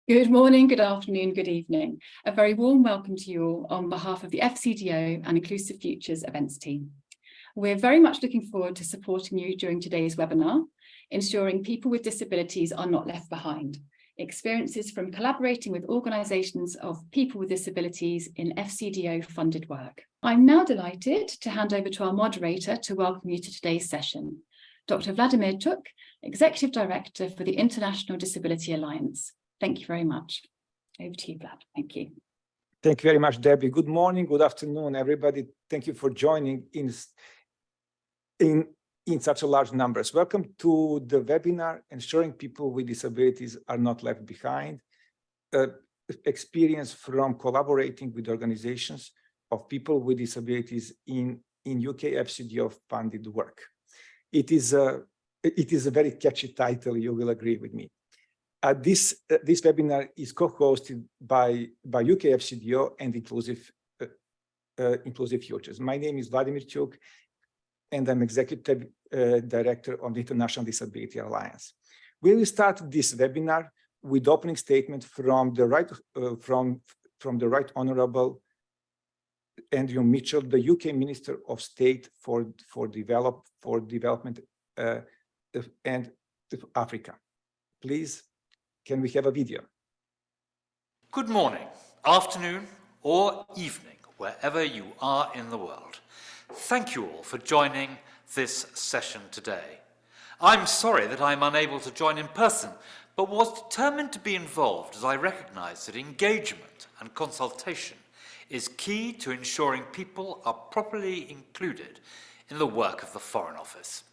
Good morning, good afternoon, good evening. A very warm welcome to you all on behalf of the FCDO and Inclusive Futures events team. We're very much looking forward to supporting you during today's webinar, ensuring people with disabilities are not left behind. Experiences from collaborating with organisations of people with disabilities in FCDO-funded work. I'm now delighted to hand over to our moderator to welcome you to today's session, Dr. Vladimir Chuk, Executive Director for the International Disability Alliance. Thank you very much. Over to you, Vlad. Thank you. Thank you very much, Debbie. Good morning, good afternoon, everybody. Thank you for joining in such a large numbers. Welcome to the webinar, Ensuring People with Disabilities Are Not Left Behind, experience from collaborating with organizations of people with disabilities in UK FCDO-funded work. It is a very catchy title, you will agree with me. This webinar is co-hosted by UK FCDO and Inclusive Futures. My name is Vladimir Chuk, and I'm Executive Director of the International Disability Alliance. We will start this webinar with opening statement from the Right Honourable Andrew Mitchell, the UK Minister of State for Development and Africa. Please. Can we have a video? Good morning, afternoon, or evening, wherever you are in the world. Thank you all for joining this session today. I'm sorry that I'm unable to join in person, but was determined to be involved as I recognise that engagement and consultation is key to ensuring people are properly included in the work of the Foreign Office.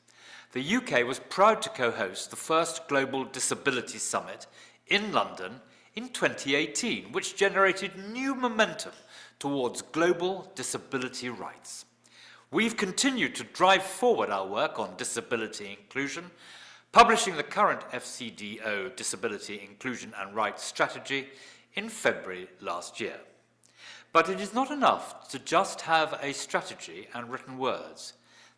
The UK was proud to co-host the first Global Disability Summit in London in 2018, which generated new momentum towards global disability rights. We've continued to drive forward our work on disability inclusion, publishing the current FCDO Disability Inclusion and Rights Strategy in February last year. But it is not enough to just have a strategy and written words.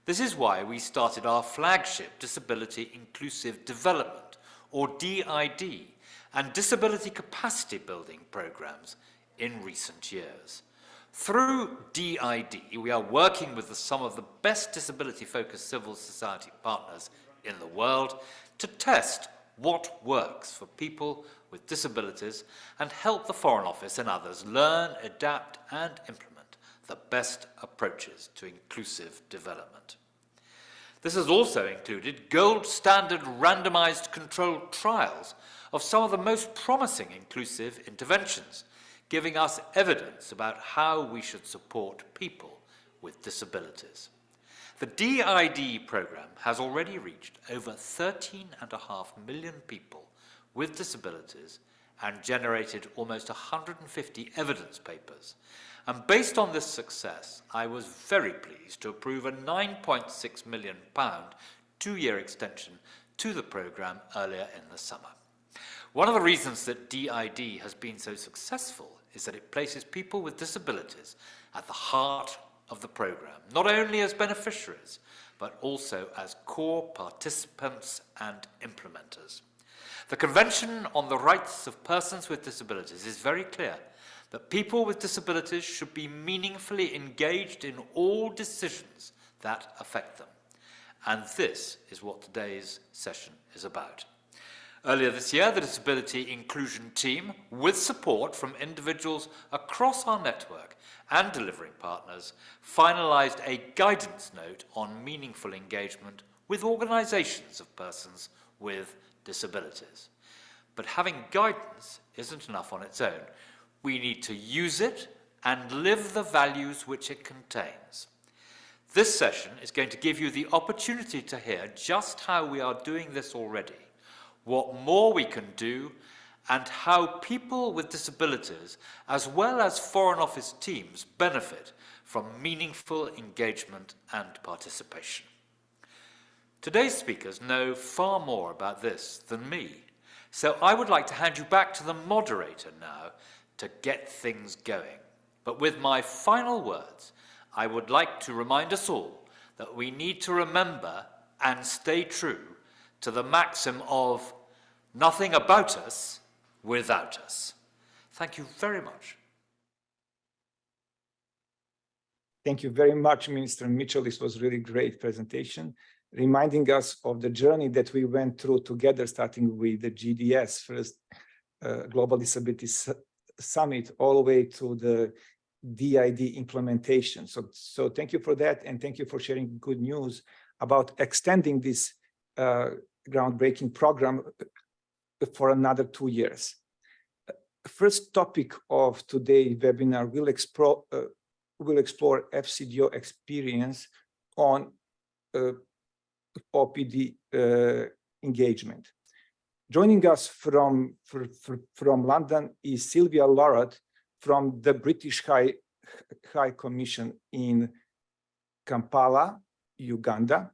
This is why we started our flagship Disability Inclusive Development, or DID, and disability capacity building programs in recent years. Through DID, we are working with some of the best disability-focused civil society partners in the world to test what works for people with disabilities and help the Foreign Office and others learn, adapt, and implement the best approaches to inclusive development. This has also included gold standard randomized controlled trials of some of the most promising inclusive interventions, giving us evidence about how we should support people with disabilities. The DID program has already reached over 13.5 million people with disabilities and generated almost 150 evidence papers. And based on this success, I was very pleased to approve a £9.6 million two-year extension to the programme earlier in the summer. One of the reasons that DID has been so successful is that it places people with disabilities at the heart of the programme, not only as beneficiaries, but also as core participants and implementers. The Convention on the Rights of Persons with Disabilities is very clear that people with disabilities should be meaningfully engaged in all decisions that affect them. And this is what today's session is about. Earlier this year, the Disability Inclusion Team, with support from individuals across our network and delivering partners, finalised a guidance note on meaningful engagement with organisations of persons with disabilities. But having guidance isn't enough on its own. We need to use it and live the values which it contains. This session is going to give you the opportunity to hear just how we are doing this already, what more we can do, and how people with disabilities, as well as Foreign Office teams, benefit from meaningful engagement and participation. Today's speakers know far more about this than me, so I would like to hand you back to the moderator now to get things going. But with my final words, I would like to remind us all that we need to remember and stay true to the maxim of nothing about us without us. Thank you very much. Thank you very much, Minister Mitchell. This was really great presentation, reminding us of the journey that we went through together, starting with the GDS, first Global Disability Summit, all the way to the DID implementation. So thank you for that, and thank you for sharing good news about extending this groundbreaking program for another 2 years. First topic of today's webinar will explore FCDO experience on OPD engagement. Joining us from London is Sylvia Lorad from the British High Commission in Kampala, Uganda.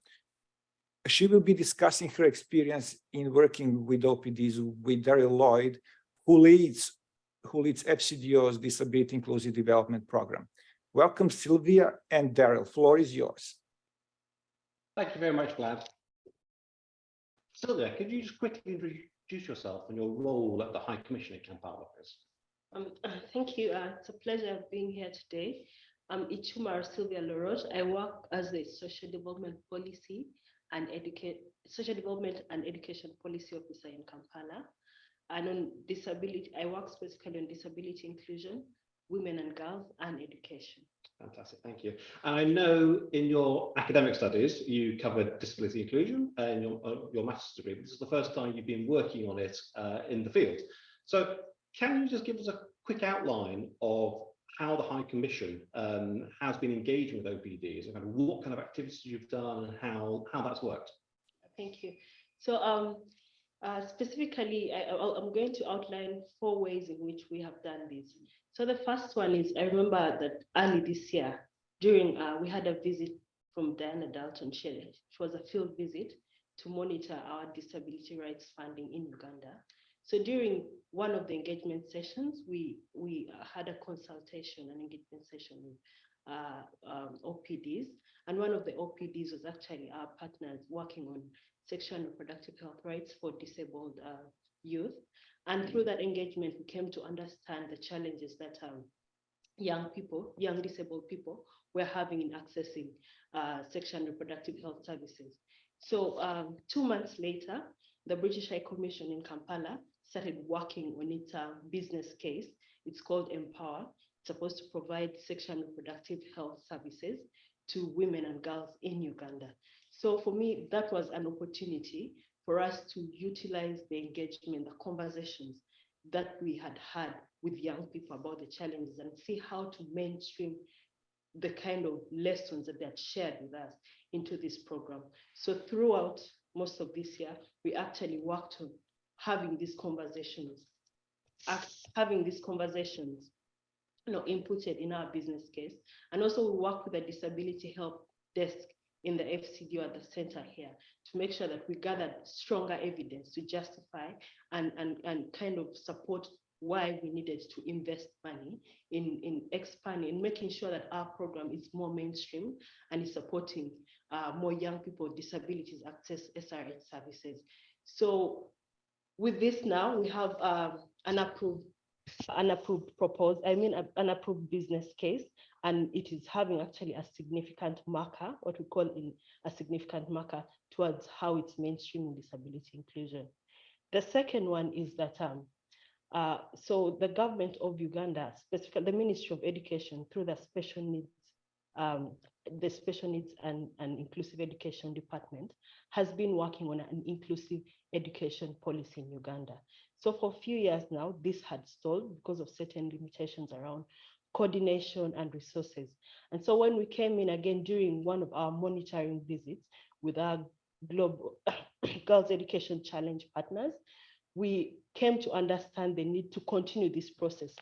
She will be discussing her experience in working with OPDs with Daryl Lloyd, who leads FCDO's Disability Inclusive Development Program. Welcome, Sylvia and Daryl. Floor is yours. Thank you very much, Vlad. Sylvia, could you just quickly introduce yourself and your role at the High Commission in Kampala, please? Thank you. It's a pleasure being here today. I'm Ichumar Sylvia Lorot. I work as a social development and education policy officer in Kampala. And on disability, I work specifically on disability inclusion, women and girls, and education. Fantastic, thank you. And I know in your academic studies, you covered disability inclusion in your master's degree. This is the first time you've been working on it in the field. So can you just give us a quick outline of how the High Commission has been engaging with OPDs and kind of what kind of activities you've done and how that's worked? Thank you. So specifically, I'm going to outline 4 ways in which we have done this. So the first one is, I remember that early this year, during we had a visit from Diana Dalton. She was a field visit to monitor our disability rights funding in Uganda. So during one of the engagement sessions, we had a consultation, an engagement session with OPDs, and one of the OPDs was actually our partners working on sexual and reproductive health rights for disabled youth. And through that engagement, we came to understand the challenges that young disabled people were having in accessing sexual and reproductive health services. So 2 months later, the British High Commission in Kampala started working on its business case. It's called Empower. It's supposed to provide sexual and reproductive health services to women and girls in Uganda. So for me, that was an opportunity for us to utilize the engagement, the conversations that we had with young people about the challenges and see how to mainstream the kind of lessons that they had shared with us into this program. So throughout most of this year, we actually worked on having these conversations, inputted in our business case. And also we work with the disability help desk in the FCDO at the center here to make sure that we gathered stronger evidence to justify and kind of support why we needed to invest money in expanding, making sure that our program is more mainstream and is supporting more young people with disabilities access SRH services. So with this now, we have an approved business case, and it is having actually a significant marker, what we call a significant marker towards how it's mainstream disability inclusion. The second one is that so the government of Uganda, specifically the Ministry of Education, through the Special Needs and Inclusive Education Department, has been working on an inclusive education policy in Uganda. So for a few years now, this had stalled because of certain limitations around coordination and resources. And so when we came in again during one of our monitoring visits with our global Girls Education Challenge partners, we came to understand the need to continue this process,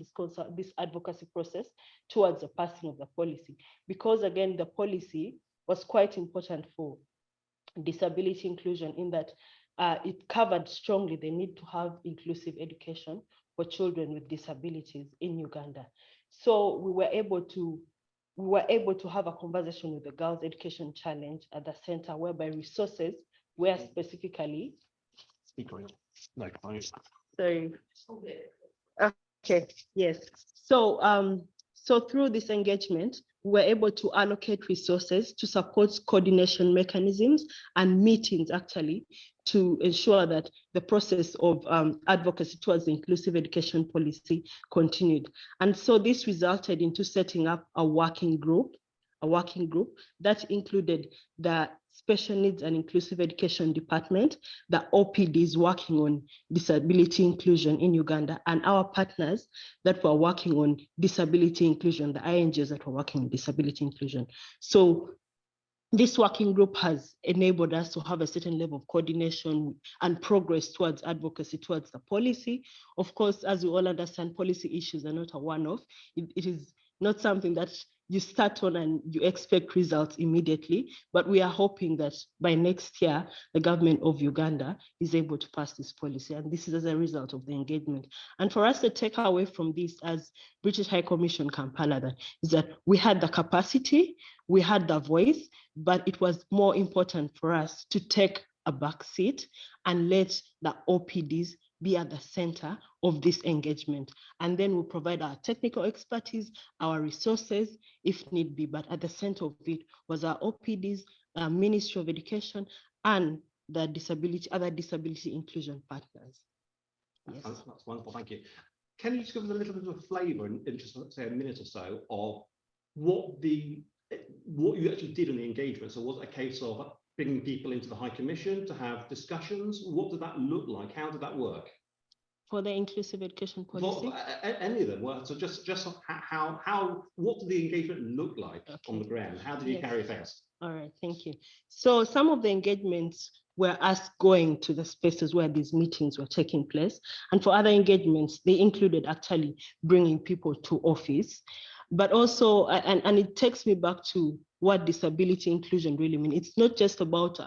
this advocacy process towards the passing of the policy, because again, the policy was quite important for disability inclusion in that it covered strongly the need to have inclusive education for children with disabilities in Uganda. So we were able to have a conversation with the Girls Education Challenge at the center, whereby resources were specifically Sorry. Okay, yes. So through this engagement, we're able to allocate resources to support coordination mechanisms and meetings actually to ensure that the process of advocacy towards the inclusive education policy continued. And so this resulted into setting up a working group that included the Special Needs and Inclusive Education Department, the OPDs working on disability inclusion in Uganda, and our partners that were working on disability inclusion, the NGOs that were working on disability inclusion. So this working group has enabled us to have a certain level of coordination and progress towards advocacy, towards the policy. Of course, as we all understand, policy issues are not a one-off. It is not something that you start on and you expect results immediately, but we are hoping that by next year, the government of Uganda is able to pass this policy. And this is as a result of the engagement. And for us to take away from this as British High Commission Kampala, is that we had the capacity, we had the voice, but it was more important for us to take a back seat and let the OPDs be at the center of this engagement. And then we'll provide our technical expertise, our resources, if need be. But at the center of it was our OPDs, our Ministry of Education, and the other disability inclusion partners. Yes. That's wonderful, thank you. Can you just give us a little bit of a flavor in just, say, a minute or so of what you actually did in the engagement? So was it a case of bringing people into the High Commission to have discussions? What did that look like? How did that work? For the inclusive education policy? Well, any of them. Well, so just what did the engagement look like on the ground? How did you carry it out? All right, thank you. So some of the engagements were us going to the spaces where these meetings were taking place. And for other engagements, they included actually bringing people to office. But also, and it takes me back to what disability inclusion really means. It's not just about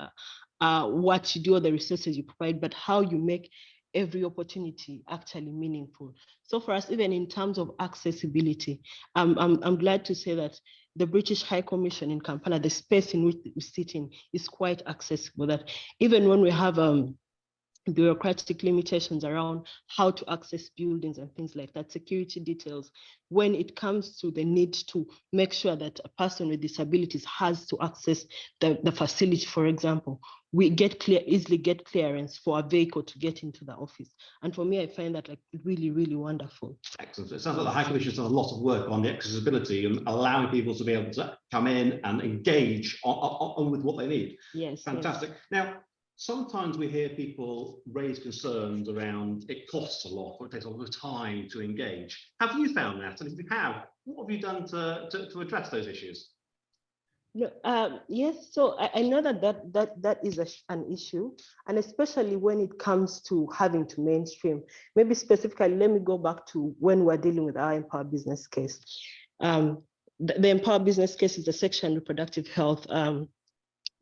what you do or the resources you provide, but how you make every opportunity actually meaningful. So for us, even in terms of accessibility, I'm glad to say that the British High Commission in Kampala, the space in which we sit in, is quite accessible, that even when we have bureaucratic limitations around how to access buildings and things like that, security details, when it comes to the need to make sure that a person with disabilities has to access the facility, for example, we easily get clearance for a vehicle to get into the office. And for me, I find that like really, really wonderful. Excellent. So it sounds like the High Commission has done a lot of work on the accessibility and allowing people to be able to come in and engage on with what they need. Yes. Fantastic. Yes. Now, sometimes we hear people raise concerns around it costs a lot, or it takes a lot of time to engage. Have you found that? And if you have, what have you done to address those issues? Yes, so I know that is an issue, and especially when it comes to having to mainstream. Maybe specifically, let me go back to when we're dealing with our Empower Business case. The Empower Business case is the sexual and reproductive health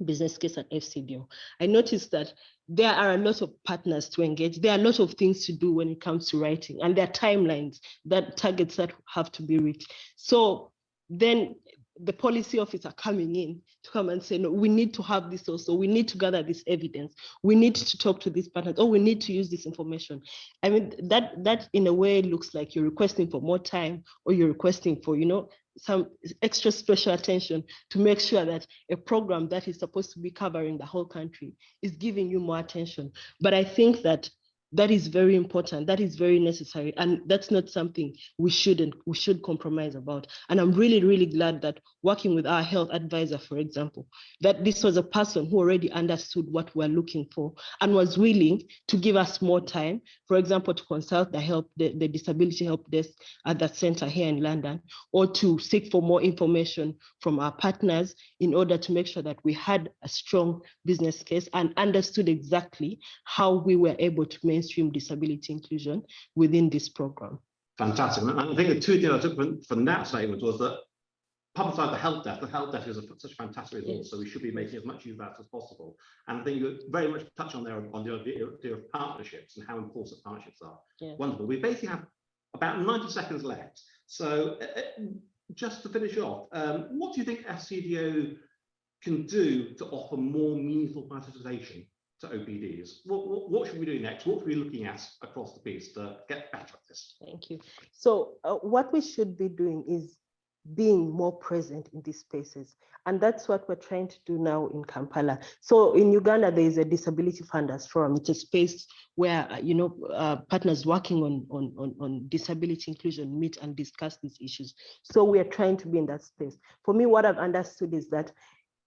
business case at FCDO. I noticed that there are a lot of partners to engage. There are a lot of things to do when it comes to writing, and there are timelines, targets that have to be reached. So then the policy officer coming in to come and say, no, we need to have this also. We need to gather this evidence. We need to talk to these partners. Oh, we need to use this information. I mean, that in a way looks like you're requesting for more time, or you're requesting for, some extra special attention to make sure that a program that is supposed to be covering the whole country is giving you more attention. But I think that is very important. That is very necessary. And that's not something we should compromise about. And I'm really, really glad that working with our health advisor, for example, that this was a person who already understood what we're looking for and was willing to give us more time, for example, to consult the disability help desk at that center here in London, or to seek for more information from our partners in order to make sure that we had a strong business case and understood exactly how we were able to mainstream disability inclusion within this program. Fantastic. And I think the two things I took from that statement was that publicise the help desk. The help desk is such a fantastic resource, yes. So we should be making as much use of that as possible. And I think you very much touch on there on the idea of partnerships and how important partnerships are. Yeah. Wonderful. We basically have about 90 seconds left. So just to finish off, what do you think FCDO can do to offer more meaningful participation to OPDs. What should we do next? What should we be looking at across the piece to get better at this? Thank you. So what we should be doing is being more present in these spaces. And that's what we're trying to do now in Kampala. So in Uganda, there is a Disability Funders Forum. It's a space where, partners working on disability inclusion meet and discuss these issues. So we are trying to be in that space. For me, what I've understood is that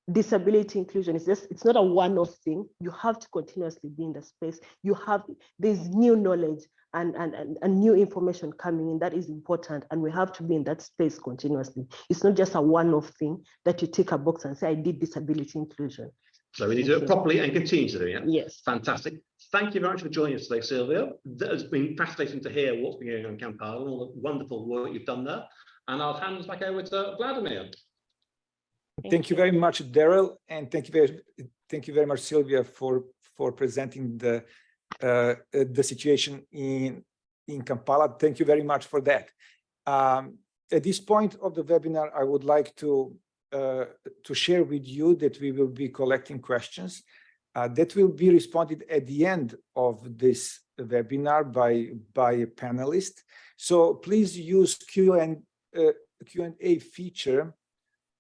disability inclusion is it's not a one-off thing. You have to continuously be in the space. There's new knowledge and new information coming in that is important, and we have to be in that space continuously. It's not just a one-off thing that you tick a box and say, I did disability inclusion. So we need to do it properly and continue to do it. Yes. Fantastic. Thank you very much for joining us today, Sylvia. That has been fascinating to hear what's been going on in Kampala and all the wonderful work you've done there. And I'll hand this back over to Vladimir. Thank you very much, Daryl, and thank you very much, Sylvia, for presenting the situation in Kampala. Thank you very much for that. At this point of the webinar, I would like to share with you that we will be collecting questions that will be responded at the end of this webinar by a panelist. So please use Q&A feature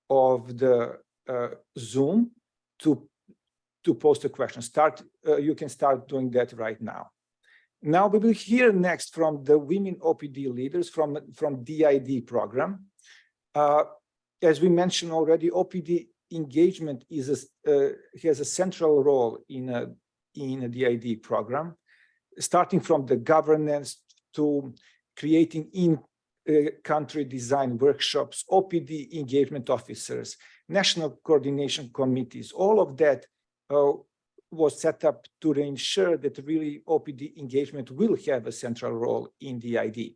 of the Zoom to post a question. You can start doing that right now. Now we will hear next from the women OPD leaders from DID program. As we mentioned already, OPD engagement has a central role in a DID program, starting from the governance to creating in-country design workshops, OPD engagement officers, national coordination committees. All of that was set up to ensure that really OPD engagement will have a central role in DID.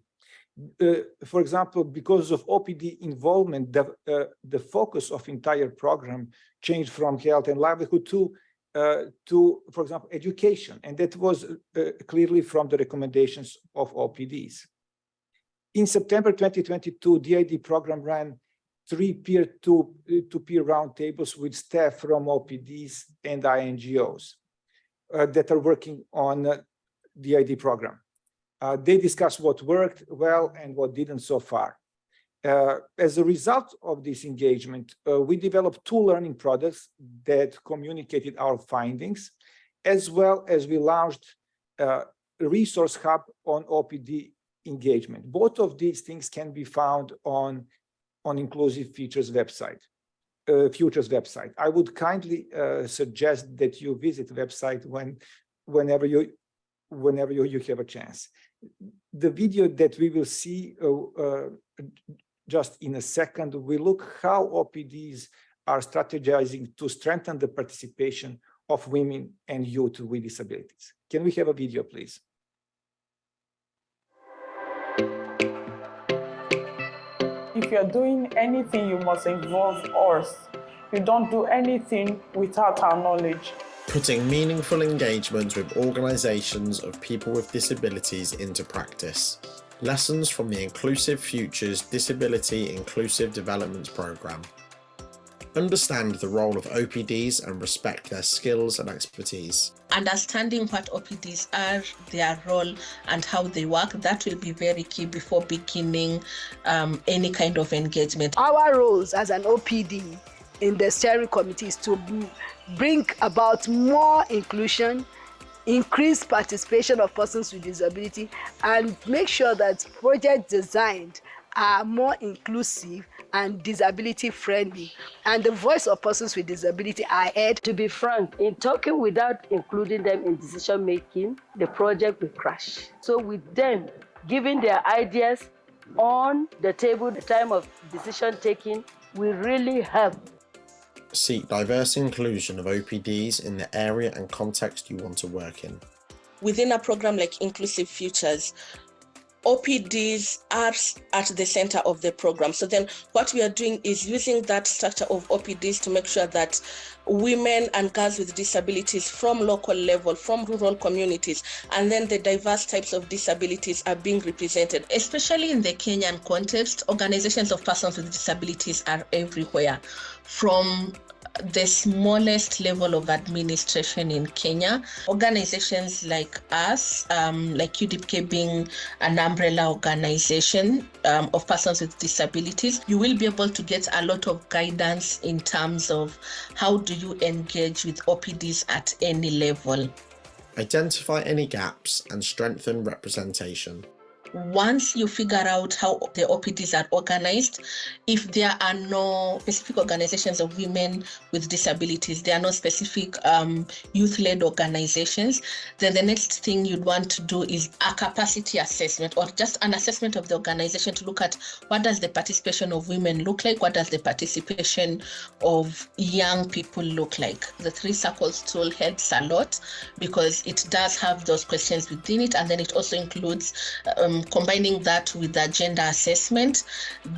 For example, because of OPD involvement, the focus of entire program changed from health and livelihood to, for example, education, and that was clearly from the recommendations of OPDs. In September 2022, DID program ran 3 peer-to-peer roundtables with staff from OPDs and NGOs that are working on the DID program. They discussed what worked well and what didn't so far. As a result of this engagement, we developed 2 learning products that communicated our findings, as well as we launched a resource hub on OPD engagement. Both of these things can be found on Inclusive Futures website. I would kindly suggest that you visit the website whenever you have a chance. The video that we will see just in a second, we look how OPDs are strategizing to strengthen the participation of women and youth with disabilities. Can we have a video, please? If you're doing anything, you must involve us. You don't do anything without our knowledge. Putting meaningful engagement with organisations of people with disabilities into practice. Lessons from the Inclusive Futures Disability Inclusive Development Programme. Understand the role of OPDs and respect their skills and expertise. Understanding what OPDs are, their role and how they work, that will be very key before beginning any kind of engagement. Our roles as an OPD in the steering committee is to bring about more inclusion, increase participation of persons with disability, and make sure that projects designed are more inclusive and disability friendly, and the voice of persons with disability are heard. To be frank, in talking without including them in decision making, the project will crash. So with them giving their ideas on the table, the time of decision taking will really help. Seek diverse inclusion of OPDs in the area and context you want to work in. Within a program like Inclusive Futures, OPDs are at the center of the program. So then what we are doing is using that structure of OPDs to make sure that women and girls with disabilities from local level, from rural communities, and then the diverse types of disabilities are being represented. Especially in the Kenyan context, organizations of persons with disabilities are everywhere, from the smallest level of administration in Kenya. Organizations like us, like UDPK being an umbrella organization of persons with disabilities, you will be able to get a lot of guidance in terms of how do you engage with OPDs at any level. Identify any gaps and strengthen representation. Once you figure out how the OPDs are organized, if there are no specific organizations of women with disabilities, there are no specific youth-led organizations, then the next thing you'd want to do is a capacity assessment or just an assessment of the organization to look at what does the participation of women look like, what does the participation of young people look like. The 3 circles tool helps a lot because it does have those questions within it, and then it also includes combining that with the gender assessment.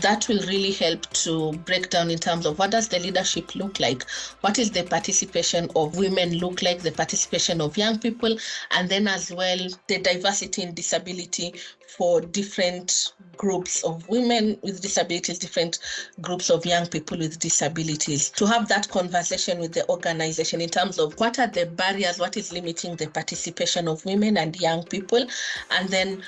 That will really help to break down in terms of what does the leadership look like, what is the participation of women look like, the participation of young people, and then as well the diversity in disability for different groups of women with disabilities, different groups of young people with disabilities. To have that conversation with the organization in terms of what are the barriers, what is limiting the participation of women and young people, and then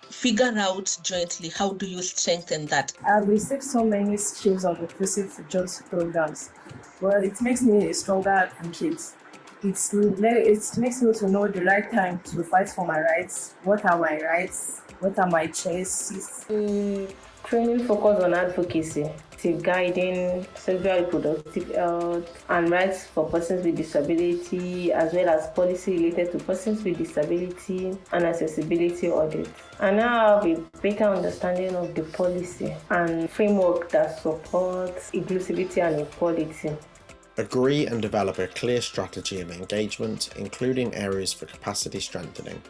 figure out jointly how do you strengthen that. I've received so many skills of inclusive futures programs. Well, it makes me stronger than kids. It makes me to know the right time to fight for my rights. What are my rights? What are my choices? Training focus on advocacy, guiding sexual reproductive health and rights for persons with disability, as well as policy related to persons with disability and accessibility audits. And now I have a better understanding of the policy and framework that supports inclusivity and equality. Agree and develop a clear strategy of engagement, including areas for capacity strengthening.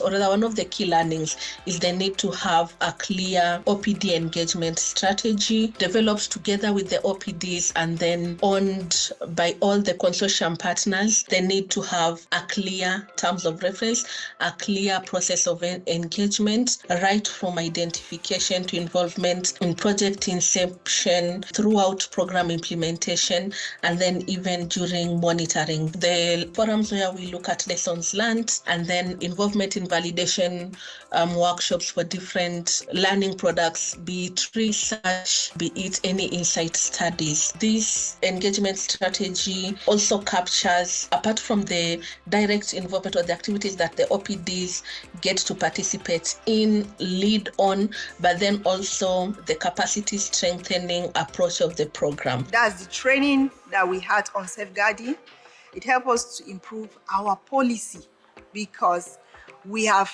One of the key learnings is the need to have a clear OPD engagement strategy developed together with the OPDs and then owned by all the consortium partners. They need to have a clear terms of reference, a clear process of engagement, right from identification to involvement in project inception, throughout program implementation, and then even during monitoring. The forums where we look at lessons learned and then involvement in validation workshops for different learning products, be it research, be it any insight studies. This engagement strategy also captures, apart from the direct involvement or the activities that the OPDs get to participate in, lead on, but then also the capacity strengthening approach of the program. That's the training that we had on safeguarding. It helped us to improve our policy because we have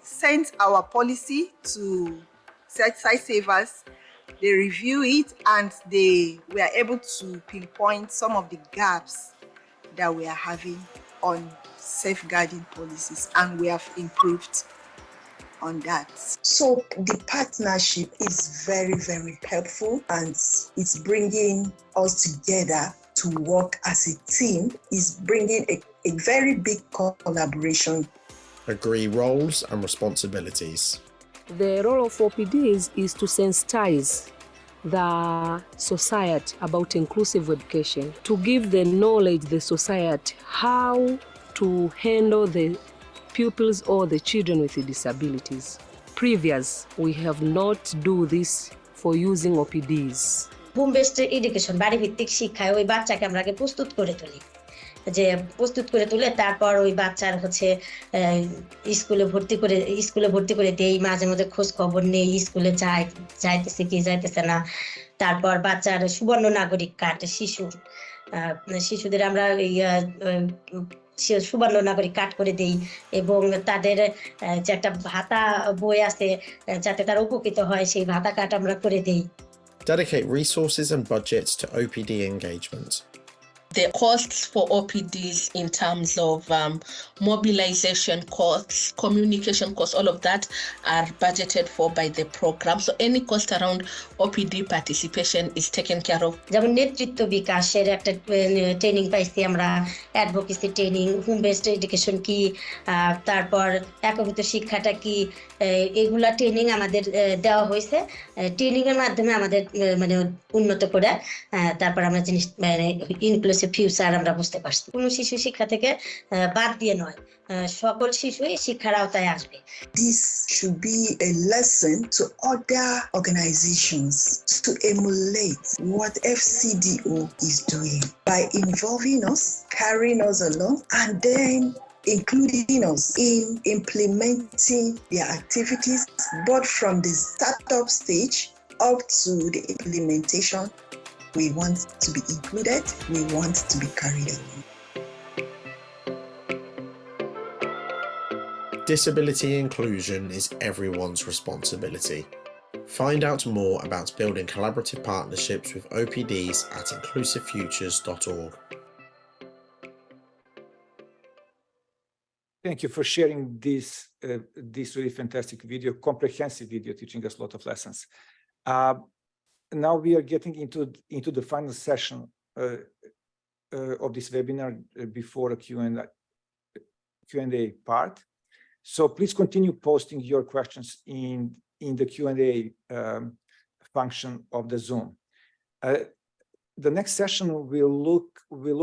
sent our policy to site savers. They review it and they were able to pinpoint some of the gaps that we are having on safeguarding policies, and we have improved on that. So the partnership is very, very helpful, and it's bringing us together to work as a team. It's bringing a very big collaboration. Agree roles and responsibilities. The role of OPDs is to sensitize the society about inclusive education, to give the knowledge, the society, how to handle the pupils or the children with disabilities. Previous, we have not do this for using OPDs. Home-based education, বাড়ি ভিত্তিক শিক্ষায় ওই বাচ্চাকে আমরা আগে প্রস্তুত করে তুলি, যে প্রস্তুত করে তুলে তারপর ওই বাচ্চার হচ্ছে স্কুলে ভর্তি করে দেই, মাঝে মাঝে খোঁজ খবর নেই, স্কুলে যাইতেছে কি যাইতেছে না। তারপর বাচ্চার সুবর্ণ নাগরিক কার্ড, শিশুদের আমরা সুবর্ণ নাগরিক কার্ড করে দেই এবং তাদের যে একটা ভাতা বই আছে যাতে তারা উপকৃত হয়, সেই ভাতা কার্ড আমরা করে দেই। Dedicate resources and budgets to OPD engagement. The costs for OPDs in terms of mobilization costs, communication costs, all of that are budgeted for by the program. So any cost around OPD participation is taken care of. যেমন নেতৃত্ব বিকাশের একটা training পাইছি আমরা, advocacy training, home based education কি, তারপর একভূত শিক্ষাটা কি, এগুলা ট্রেনিং আমাদের দেওয়া হয়েছে। ট্রেনিং এর মাধ্যমে আমাদের মানে উন্নত করে তারপর আমরা জিনিস মানে ইনক্লুসিভ ফিউচার আমরা বুঝতে পারছি। কোনো শিশু শিক্ষা থেকে বাদ দিয়ে নয়, সকল শিশুই শিক্ষার আওতায় আসবে। This should be a lesson to other organizations to emulate what FCDO is doing by involving us, carrying us along, and then including us in implementing their activities, both from the startup stage up to the implementation. We want to be included, we want to be carried along. Disability inclusion is everyone's responsibility. Find out more about building collaborative partnerships with OPDs at inclusivefutures.org. Thank you for sharing this really fantastic video, comprehensive video, teaching us a lot of lessons. Now we are getting into the final session of this webinar before a Q&A part. So please continue posting your questions in the Q&A function of the Zoom. The next session will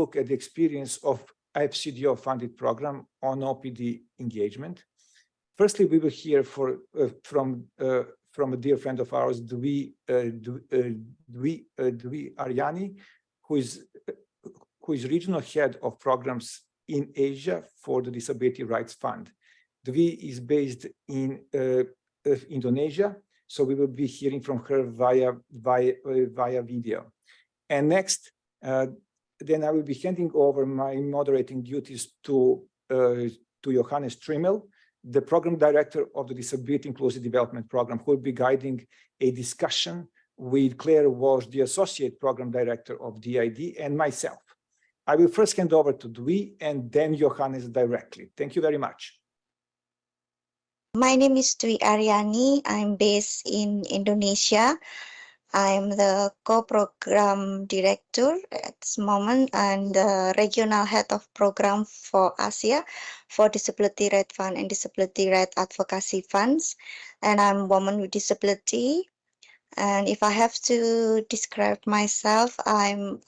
look at the experience of FCDO-funded program on OPD engagement. Firstly, we will hear from a dear friend of ours, Dwi Aryani, who is regional head of programs in Asia for the Disability Rights Fund. Dwi is based in Indonesia, so we will be hearing from her via video. And next, then I will be handing over my moderating duties to Johannes Trimmel, the program director of the Disability Inclusive Development Program, who will be guiding a discussion with Claire Walsh, the associate program director of DID, and myself. I will first hand over to Dwi and then Johannes directly. Thank you very much. My name is Dwi Aryani. I'm based in Indonesia. I'm the co-program director at this moment and the regional head of program for Asia for Disability Rights Fund and Disability Rights Advocacy Funds. And I'm a woman with disability. And if I have to describe myself, I'm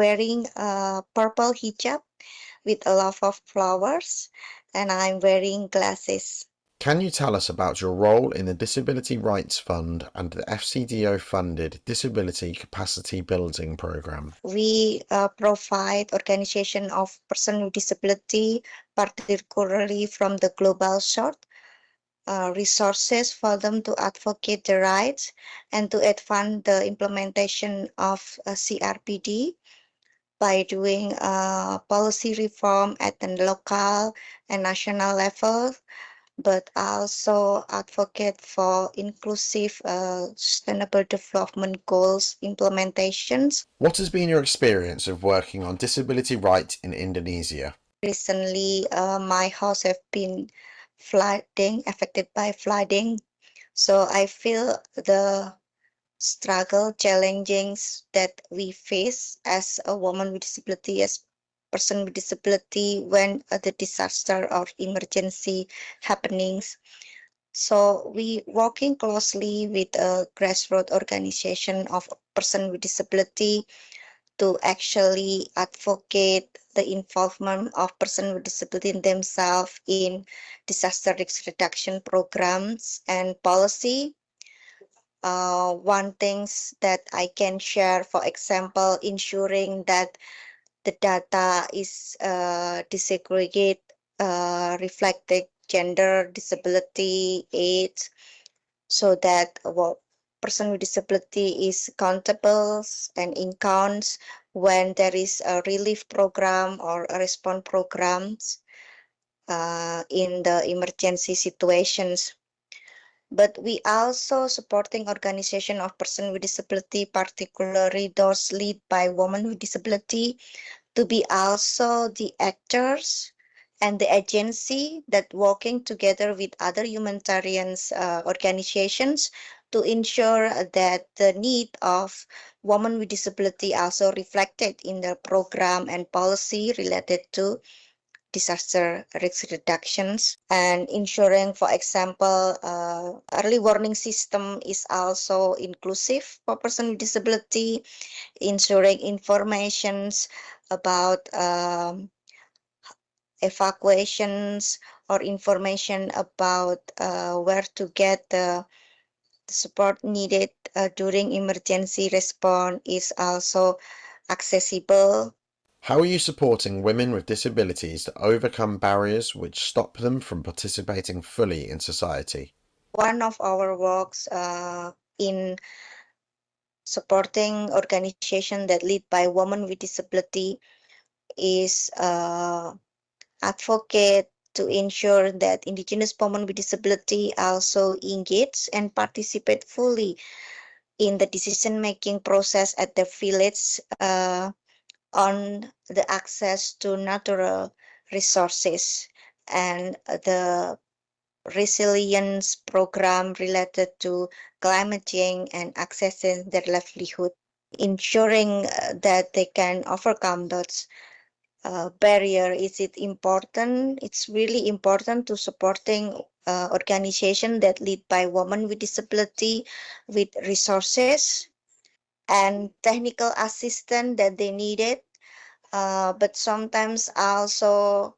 wearing a purple hijab with a lot of flowers, and I'm wearing glasses. Can you tell us about your role in the Disability Rights Fund and the FCDO-funded Disability Capacity Building Program? We provide organization of persons with disability, particularly from the global south, resources for them to advocate their rights and to advance the implementation of CRPD by doing policy reform at the local and national level, but also advocate for inclusive sustainable development goals implementations. What has been your experience of working on disability rights in Indonesia? Recently, my house have been affected by flooding. So I feel the struggle, challenges that we face as a woman with disability, as person with disability when the disaster or emergency happenings. So we working closely with a grassroots organization of person with disability to actually advocate the involvement of person with disability in themselves in disaster risk reduction programs and policy. One things that I can share, for example, ensuring that the data is disaggregate, reflecting gender, disability, age, so that person with disability is accountable and in counts when there is a relief program or a response programs in the emergency situations. But we also supporting organization of person with disability, particularly those led by women with disability, to be also the actors and the agency that working together with other humanitarian organizations to ensure that the need of women with disability also reflected in the program and policy related to disaster risk reductions, and ensuring, for example, early warning system is also inclusive for person with disability, ensuring informations about evacuations or information about where to get the support needed during emergency response is also accessible. How are you supporting women with disabilities to overcome barriers which stop them from participating fully in society? One of our works in supporting organizations that lead by women with disability is advocate to ensure that indigenous women with disability also engage and participate fully in the decision-making process at the village on the access to natural resources and the resilience program related to climate change and accessing their livelihood, ensuring that they can overcome those barrier. Is it important? It's really important to supporting organization that lead by women with disability with resources and technical assistance that they needed, but sometimes also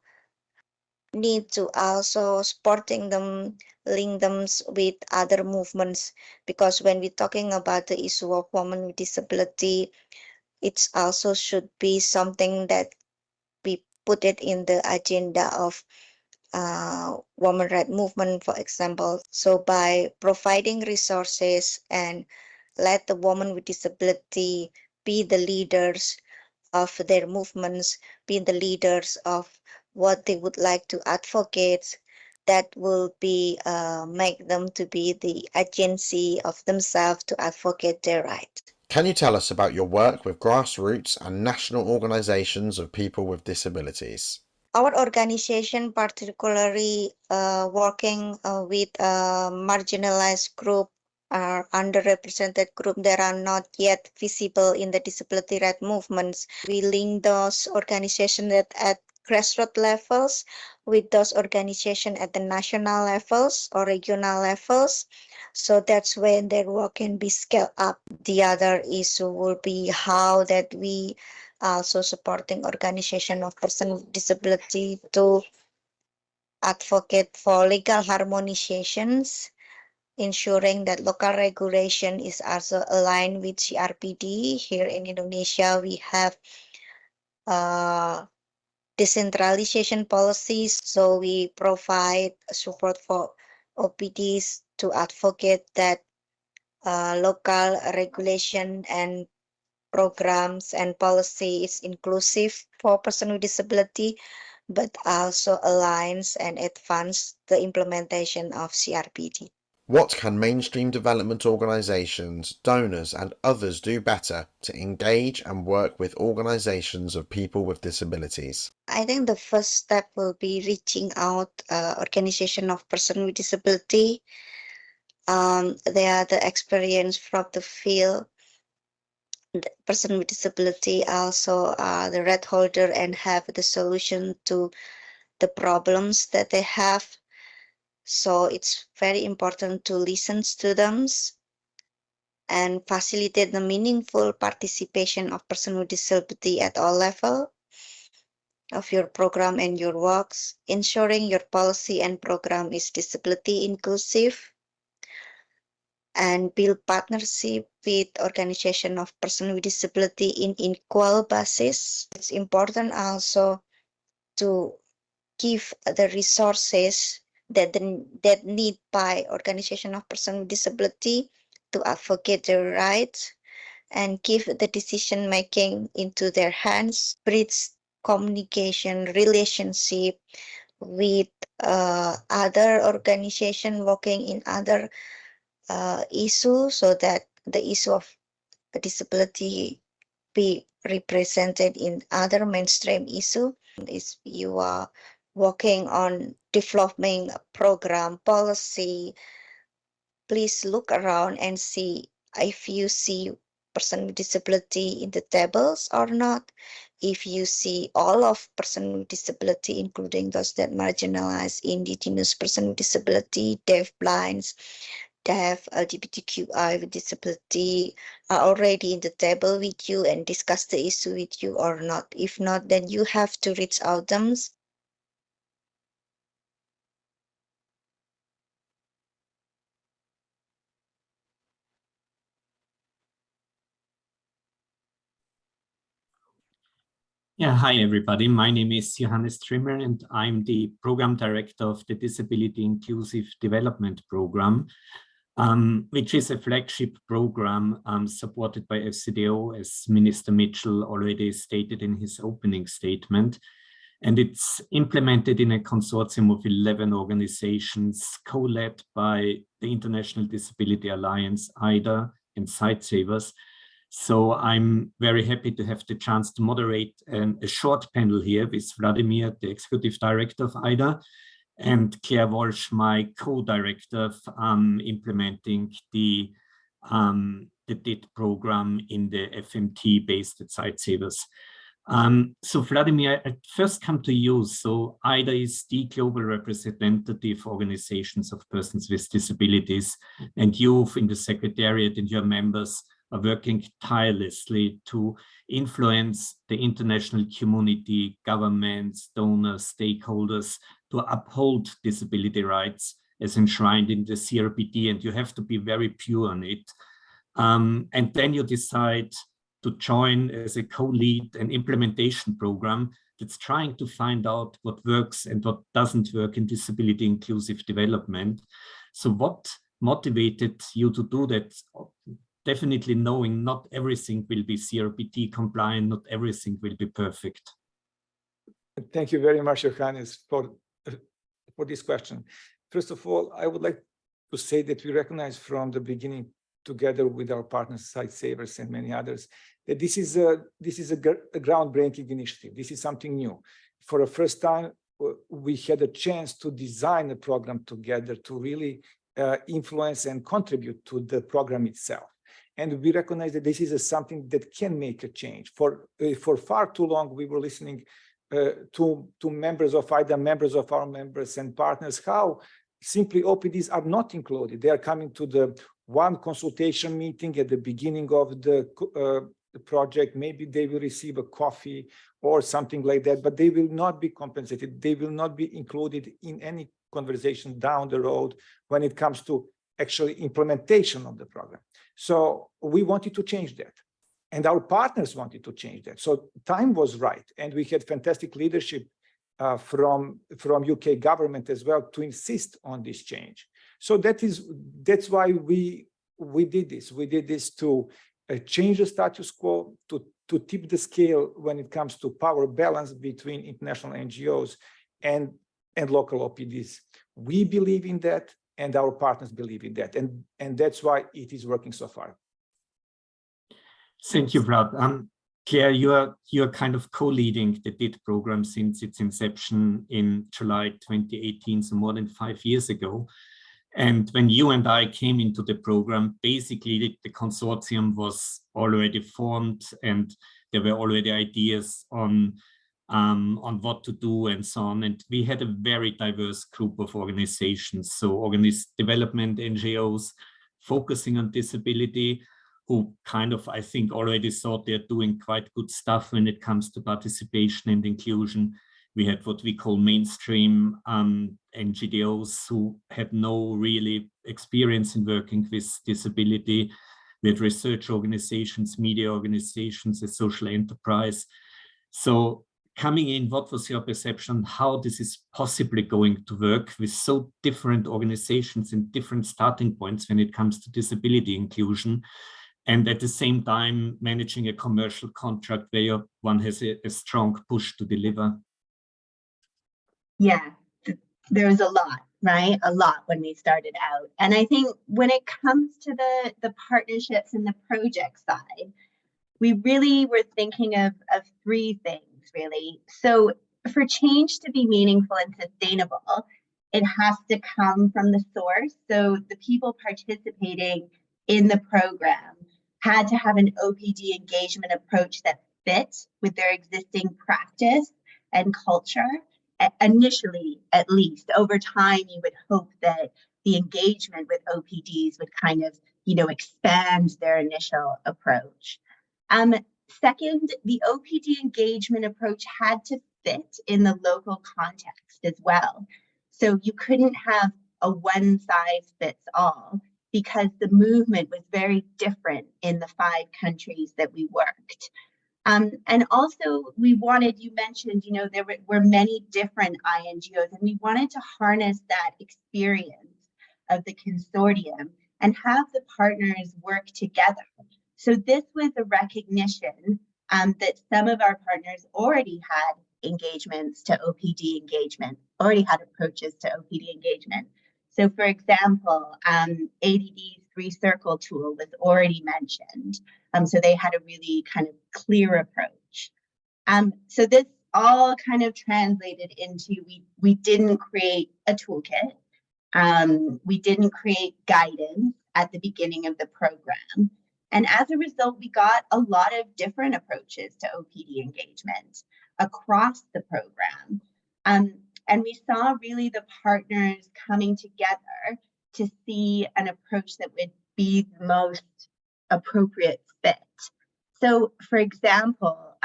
need to also supporting them, link them with other movements, because when we're talking about the issue of women with disability, it's also should be something that we put it in the agenda of women rights movement, for example. So by providing resources and let the women with disability be the leaders of their movements, be the leaders of what they would like to advocate, that will be make them to be the agency of themselves to advocate their rights. Can you tell us about your work with grassroots and national organizations of people with disabilities? Our organization particularly working with marginalized group or underrepresented group that are not yet visible in the disability rights movements. We link those organizations that at grassroots levels with those organizations at the national levels or regional levels. So that's when their work can be scaled up. The other issue will be how that we also supporting organization of persons with disability to advocate for legal harmonizations, ensuring that local regulation is also aligned with CRPD. Here in Indonesia, we have decentralization policies, so we provide support for OPDs to advocate that local regulation and programs and policy is inclusive for persons with disability, but also aligns and advance the implementation of CRPD. What can mainstream development organizations, donors, and others do better to engage and work with organizations of people with disabilities? I think the first step will be reaching out organization of person with disability. They are the experience from the field. The person with disability also are the right holder and have the solution to the problems that they have. So it's very important to listen to them and facilitate the meaningful participation of person with disability at all levels of your program and your works, ensuring your policy and program is disability inclusive, and build partnership with organization of person with disability in equal basis. It's important also to give the resources that need by organization of person with disability to advocate their rights and give the decision making into their hands, bridge communication relationship with other organization working in other issues, so that the issue of disability be represented in other mainstream issue. If you are working on developing a program policy, please look around and see if you see person with disability in the tables or not. If you see all of person with disability, including those that marginalized, indigenous person with disability, deaf, blinds, deaf, LGBTQI with disability are already in the table with you and discuss the issue with you or not. If not, then you have to reach out them. Yeah, hi everybody. My name is Johannes Trimmer and I'm the Program Director of the Disability Inclusive Development Program, which is a flagship program supported by FCDO, as Minister Mitchell already stated in his opening statement. And it's implemented in a consortium of 11 organizations co-led by the International Disability Alliance, IDA, and Sightsavers. So I'm very happy to have the chance to moderate a short panel here with Vladimir, the Executive Director of IDA, and Claire Walsh, my co-director of implementing the DIT program in the FMT based at Sightsavers. So Vladimir, I first come to you. So IDA is the global representative organizations of persons with disabilities, and you in the Secretariat and your members are working tirelessly to influence the international community, governments, donors, stakeholders to uphold disability rights as enshrined in the CRPD, and you have to be very pure on it. And then you decide to join as a co-lead an implementation program that's trying to find out what works and what doesn't work in disability inclusive development. So what motivated you to do that? Definitely knowing not everything will be CRPD compliant, not everything will be perfect. Thank you very much, Johannes, for this question. First of all, I would like to say that we recognize from the beginning, together with our partners, Sightsavers and many others, that this is a groundbreaking initiative. This is something new. For the first time, we had a chance to design a program together to really influence and contribute to the program itself. And we recognize that this is something that can make a change. For far too long, we were listening to members of IDA, members of our members and partners, how simply OPDs are not included. They are coming to the one consultation meeting at the beginning of the project. Maybe they will receive a coffee or something like that, but they will not be compensated. They will not be included in any conversation down the road when it comes to actually implementation of the program. So we wanted to change that, and our partners wanted to change that. So time was right, and we had fantastic leadership from UK government as well to insist on this change. So that's why we did this. We did this to change the status quo, to tip the scale when it comes to power balance between international NGOs and local OPDs. We believe in that, and our partners believe in that, and that's why it is working so far. Thank you, Vlad. Claire, you're kind of co-leading the DIT program since its inception in July 2018, so more than 5 years ago. And when you and I came into the program, basically the consortium was already formed, and there were already ideas on what to do and so on. And we had a very diverse group of organizations. So development NGOs focusing on disability, who kind of, I think, already thought they're doing quite good stuff when it comes to participation and inclusion. We had what we call mainstream NGOs who had no really experience in working with disability. We had research organizations, media organizations, a social enterprise. So coming in, what was your perception how this is possibly going to work with so different organizations and different starting points when it comes to disability inclusion, and at the same time managing a commercial contract where one has a strong push to deliver? Yeah, there's a lot, right? A lot when we started out. And I think when it comes to the partnerships and the project side, we really were thinking of three things, really. So for change to be meaningful and sustainable, it has to come from the source. So the people participating in the program had to have an OPD engagement approach that fit with their existing practice and culture, initially, at least. Over time, you would hope that the engagement with OPDs would kind of, expand their initial approach. Second, the OPD engagement approach had to fit in the local context as well. So you couldn't have a one-size-fits-all, because the movement was very different in the 5 countries that we worked. And also we wanted, you mentioned, there were many different INGOs, and we wanted to harness that experience of the consortium and have the partners work together. So this was a recognition that some of our partners already had engagements to OPD engagement, already had approaches to OPD engagement. So for example, ADD's 3-circle tool was already mentioned. So they had a really kind of clear approach. So this all kind of translated into, we didn't create a toolkit. We didn't create guidance at the beginning of the program. And as a result, we got a lot of different approaches to OPD engagement across the program. And we saw really the partners coming together to see an approach that would be the most appropriate fit. So, for example,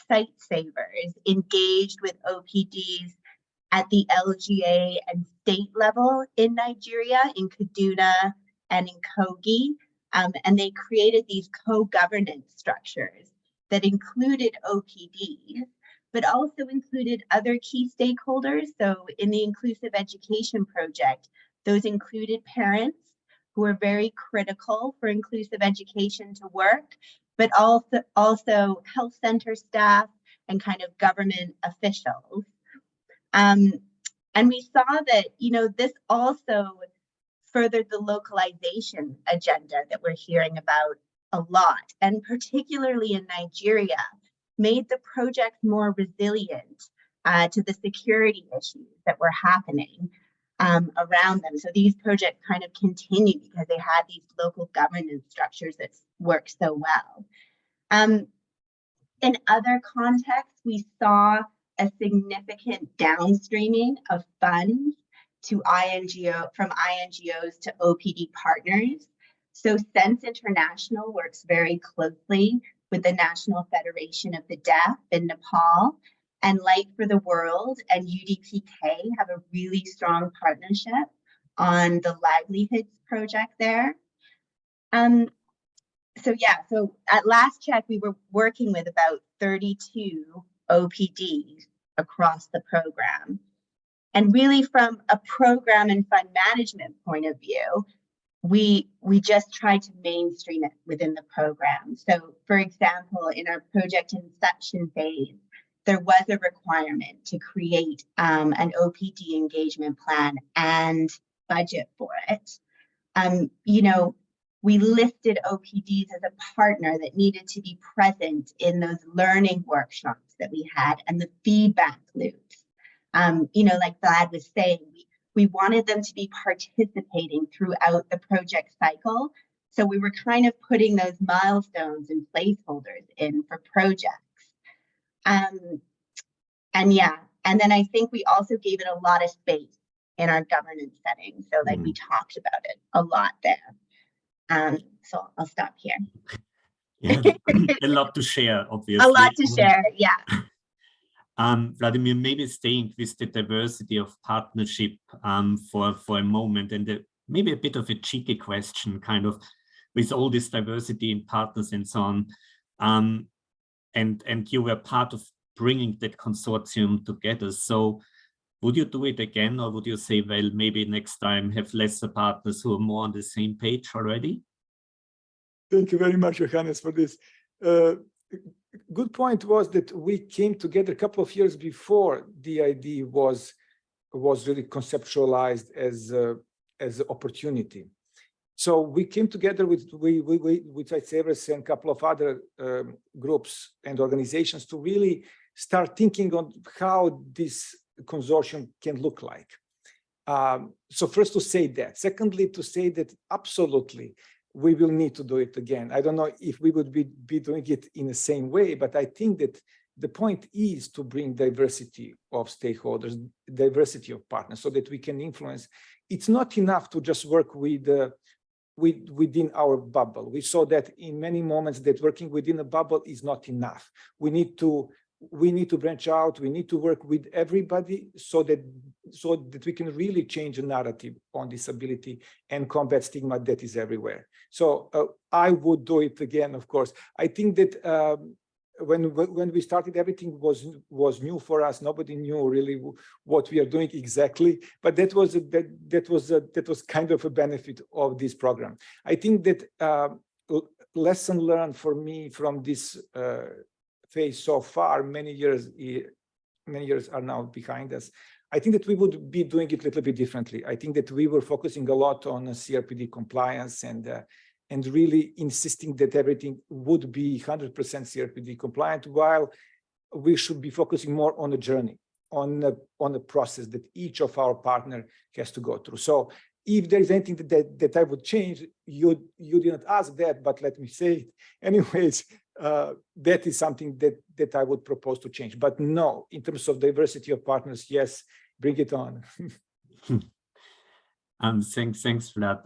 Site Savers engaged with OPDs at the LGA and state level in Nigeria, in Kaduna and in Kogi, and they created these co-governance structures that included OPDs, but also included other key stakeholders. So in the Inclusive Education Project, those included parents who were very critical for inclusive education to work, but also health center staff and kind of government officials. And we saw that, this also furthered the localization agenda that we're hearing about a lot, and particularly in Nigeria, made the project more resilient to the security issues that were happening around them. So these projects kind of continued because they had these local governance structures that work so well. In other contexts, we saw a significant downstreaming of funds to from INGOs to OPD partners. So Sense International works very closely with the National Federation of the Deaf in Nepal, and Light for the World and UDPK have a really strong partnership on the livelihoods project there. So at last check, we were working with about 32 OPDs across the program. And really from a program and fund management point of view, we just tried to mainstream it within the program. So for example, in our project inception phase, there was a requirement to create an OPD engagement plan and budget for it. We listed OPDs as a partner that needed to be present in those learning workshops that we had and the feedback loops. Like Vlad was saying, we wanted them to be participating throughout the project cycle. So we were kind of putting those milestones and placeholders in for projects. And then I think we also gave it a lot of space in our governance setting. So we talked about it a lot there. So I'll stop here. Yeah, a lot to share, obviously. A lot to share, yeah. Vladimir, maybe staying with the diversity of partnership for a moment, and maybe a bit of a cheeky question, kind of, with all this diversity in partners and so on. And you were part of bringing that consortium together. So would you do it again, or would you say, well, maybe next time have lesser partners who are more on the same page already? Thank you very much, Johannes, for this. Good point was that we came together a couple of years before the idea was really conceptualized as an opportunity. So we came together with Cyberus and a couple of other groups and organizations to really start thinking on how this consortium can look like. So first to say that. Secondly, to say that absolutely we will need to do it again. I don't know if we would be doing it in the same way, but I think that the point is to bring diversity of stakeholders, diversity of partners, so that we can influence. It's not enough to just work within our bubble. We saw that in many moments that working within a bubble is not enough. We need to branch out. We need to work with everybody so that we can really change the narrative on disability and combat stigma that is everywhere. So I would do it again, of course. I think that when we started, everything was new for us. Nobody knew really what we are doing exactly, but that was kind of a benefit of this program. I think that lesson learned for me from this phase so far, many years are now behind us. I think that we would be doing it a little bit differently. I think that we were focusing a lot on CRPD compliance and really insisting that everything would be 100% CRPD compliant, while we should be focusing more on the journey, on the process that each of our partner has to go through. So if there is anything that I would change, you didn't ask that, but let me say it anyways. That is something that I would propose to change. But no, in terms of diversity of partners, yes, bring it on. Thanks for that.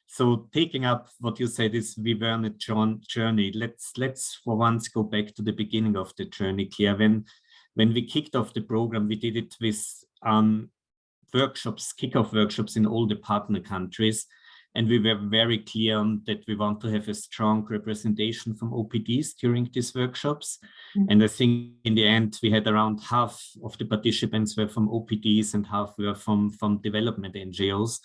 So taking up what you said is we were on a journey. Let's for once go back to the beginning of the journey, Claire. When we kicked off the program, we did it with kickoff workshops in all the partner countries. And we were very clear that we want to have a strong representation from OPDs during these workshops. And I think in the end, we had around half of the participants were from OPDs and half were from development NGOs.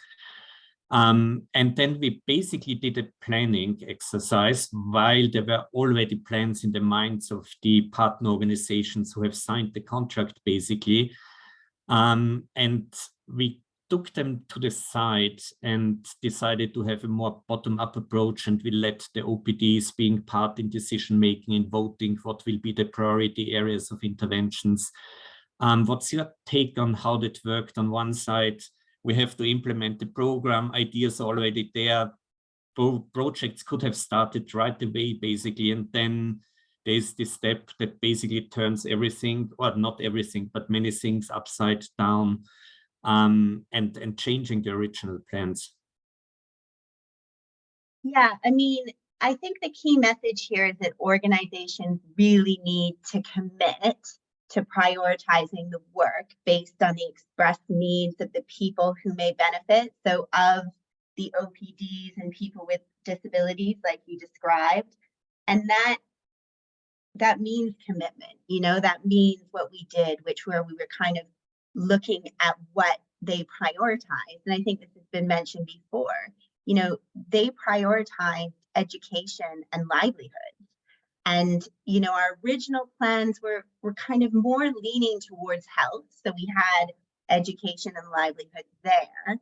And then we basically did a planning exercise while there were already plans in the minds of the partner organizations who have signed the contract, basically. And we took them to the side and decided to have a more bottom-up approach, and we let the OPDs being part in decision-making and voting what will be the priority areas of interventions. What's your take on how that worked? On one side, we have to implement the program, ideas already there, projects could have started right away, basically, and then there's this step that basically turns everything, or not everything, but many things upside down, and changing the original plans. Yeah, I mean, I think the key message here is that organizations really need to commit to prioritizing the work based on the expressed needs of the people who may benefit. So of the OPDs and people with disabilities, like you described, and that means commitment. You know, that means what we did, where we were kind of looking at what they prioritize. And I think this has been mentioned before. You know, they prioritize education and livelihood. And, you know, our original plans were kind of more leaning towards health. So we had education and livelihood there.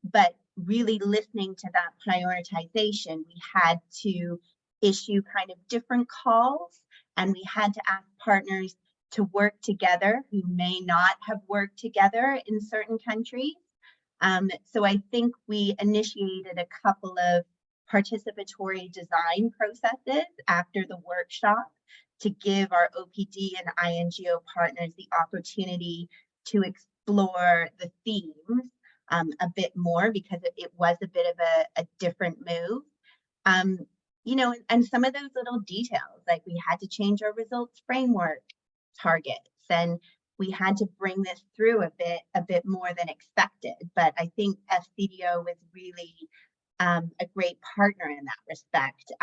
But really listening to that prioritization, we had to issue kind of different calls, and we had to ask partners to work together who may not have worked together in certain countries. So I think we initiated a couple of participatory design processes after the workshop to give our OPD and INGO partners the opportunity to explore the themes a bit more, because it was a bit of a different move. You know, and some of those little details, like we had to change our results framework targets, and we had to bring this through a bit more than expected. But I think FCDO was really a great partner in that respect,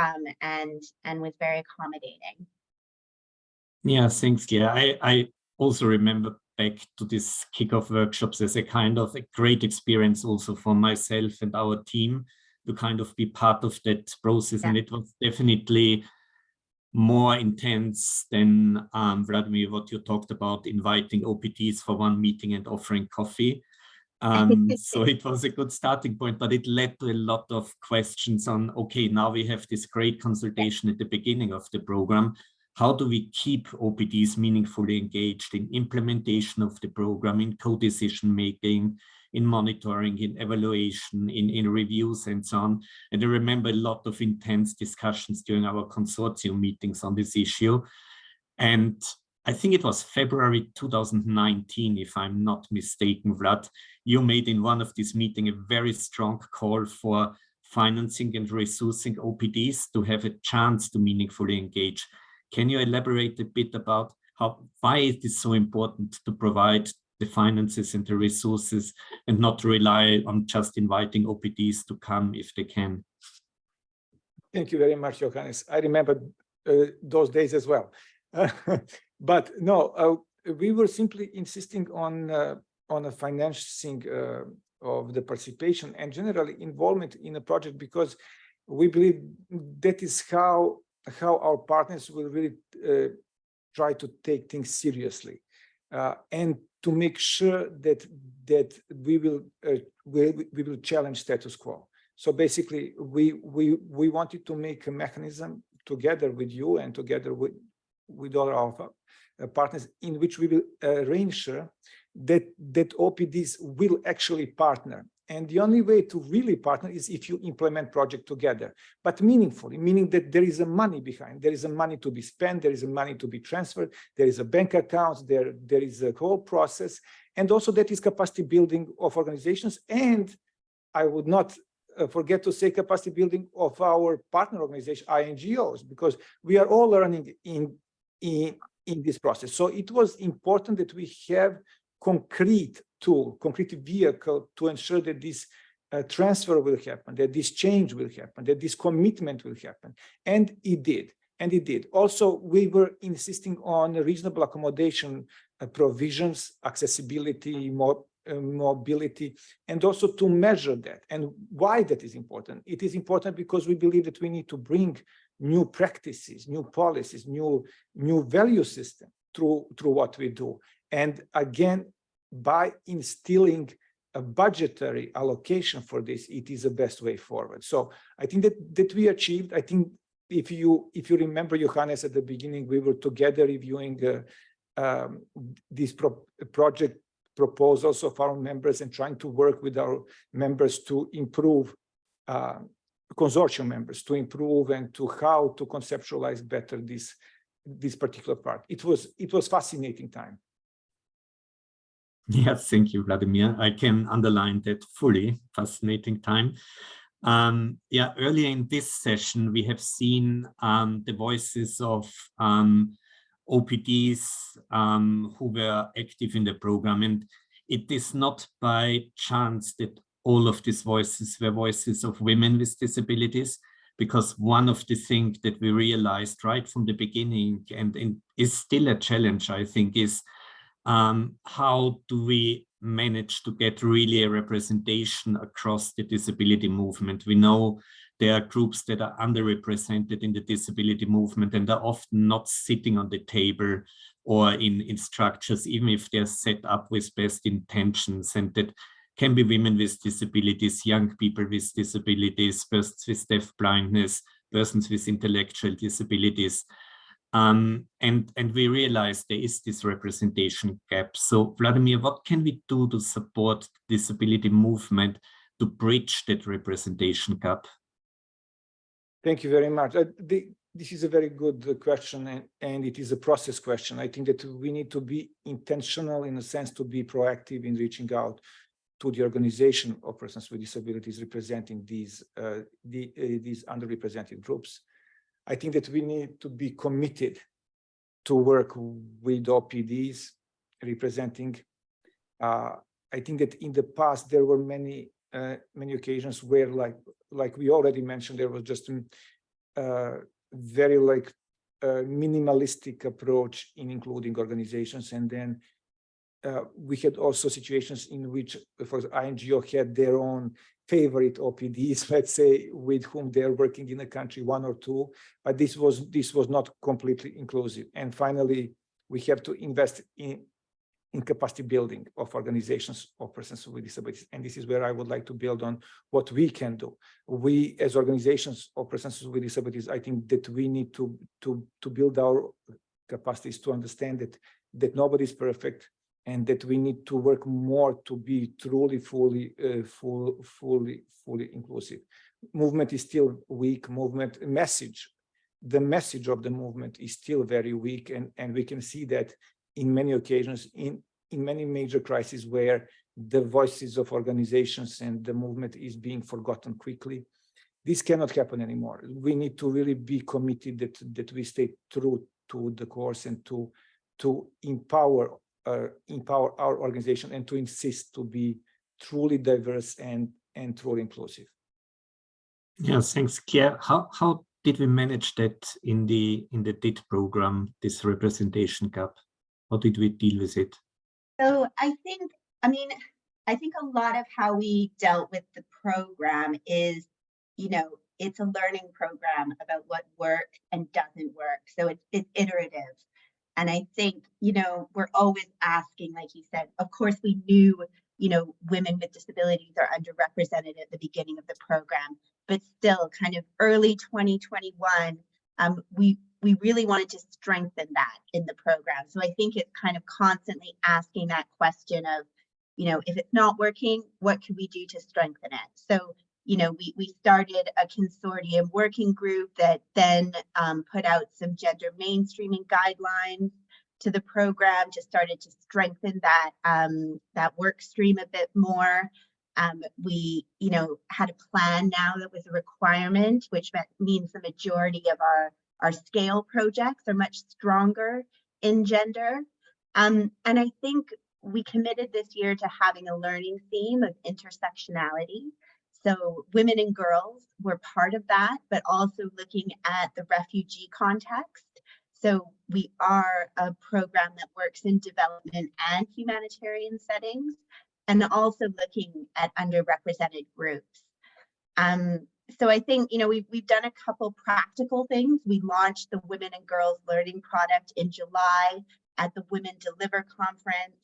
and was very accommodating. Yeah, thanks, Claire. I also remember back to these kickoff workshops as a kind of a great experience also for myself and our team to kind of be part of that process. Yeah. And it was definitely more intense than Vladimir, what you talked about, inviting OPDs for one meeting and offering coffee. So it was a good starting point, but it led to a lot of questions on, okay, now we have this great consultation at the beginning of the program. How do we keep OPDs meaningfully engaged in implementation of the program, in co-decision making, in monitoring, in evaluation, in reviews and so on. And I remember a lot of intense discussions during our consortium meetings on this issue. And I think it was February 2019, if I'm not mistaken, Vlad, you made in one of these meetings a very strong call for financing and resourcing OPDs to have a chance to meaningfully engage. Can you elaborate a bit about why it is so important to provide the finances and the resources and not rely on just inviting OPDs to come if they can? Thank you very much, Johannes. I remember those days as well. But no, we were simply insisting on a financing of the participation and generally involvement in a project, because we believe that is how our partners will really try to take things seriously and to make sure that we will challenge status quo. So basically, we wanted to make a mechanism together with you and together with all our partners, in which we will ensure that OPDs will actually partner. And the only way to really partner is if you implement project together, but meaningfully, meaning that there is a money behind, there is a money to be spent, there is a money to be transferred, there is a bank account, there is a whole process, and also that is capacity building of organizations. And I would not forget to say capacity building of our partner organization, NGOs, because we are all learning in this process. So it was important that we have concrete tool, concrete vehicle to ensure that this transfer will happen, that this change will happen, that this commitment will happen. And it did. And it did. Also, we were insisting on reasonable accommodation provisions, accessibility, mobility, and also to measure that. And why that is important? It is important because we believe that we need to bring new practices, new policies, new value system through what we do. And again, by instilling a budgetary allocation for this, it is the best way forward. So I think that we achieved. I think if you remember, Johannes, at the beginning, we were together reviewing these project proposals of our members and trying to work with our members to improve, consortium members to improve and to how to conceptualize better this particular part. It was fascinating time. Yes, thank you, Vladimir. I can underline that fully. Fascinating time. Yeah, earlier in this session, we have seen the voices of OPDs who were active in the program. And it is not by chance that all of these voices were voices of women with disabilities, because one of the things that we realized right from the beginning and is still a challenge, I think, is how do we manage to get really a representation across the disability movement? We know there are groups that are underrepresented in the disability movement and are often not sitting on the table or in structures, even if they're set up with best intentions. And that can be women with disabilities, young people with disabilities, persons with deaf blindness, persons with intellectual disabilities. And we realize there is this representation gap. So Vladimir, what can we do to support the disability movement to bridge that representation gap? Thank you very much. This is a very good question, and it is a process question. I think that we need to be intentional in a sense to be proactive in reaching out to the organization of persons with disabilities representing these underrepresented groups. I think that we need to be committed to work with OPDs representing. I think that in the past there were many occasions where, like we already mentioned, there was just a very minimalistic approach in including organizations, and then we had also situations in which, for NGO had their own favorite OPDs, let's say, with whom they're working in a country, one or two, but this was not completely inclusive. And finally, we have to invest in in capacity building of organizations of persons with disabilities. And this is where I would like to build on what we can do. We, as organizations of persons with disabilities, I think that we need to build our capacities to understand that nobody is perfect, and that we need to work more to be truly, fully inclusive. Movement is still weak. The message of the movement is still very weak, and we can see that in many occasions, in many major crises where the voices of organizations and the movement is being forgotten quickly. This cannot happen anymore. We need to really be committed that we stay true to the course, and to empower our organization, and to insist to be truly diverse and truly inclusive. Yeah, thanks, Claire. How did we manage that in the DIT program, this representation gap? How did we deal with it? So I think a lot of how we dealt with the program is, it's a learning program about what works and doesn't work. So it's iterative. And I think, we're always asking, like you said, of course we knew, women with disabilities are underrepresented at the beginning of the program, but still kind of early 2021, we really wanted to strengthen that in the program. So I think it's kind of constantly asking that question of, if it's not working, what can we do to strengthen it? So, we started a consortium working group that then put out some gender mainstreaming guidelines to the program, just started to strengthen that work stream a bit more. We, had a plan now that was a requirement, which means the majority of our scale projects are much stronger in gender. And I think we committed this year to having a learning theme of intersectionality. So women and girls were part of that, but also looking at the refugee context. So we are a program that works in development and humanitarian settings, and also looking at underrepresented groups. So I think, we've done a couple practical things. We launched the Women and Girls Learning product in July at the Women Deliver conference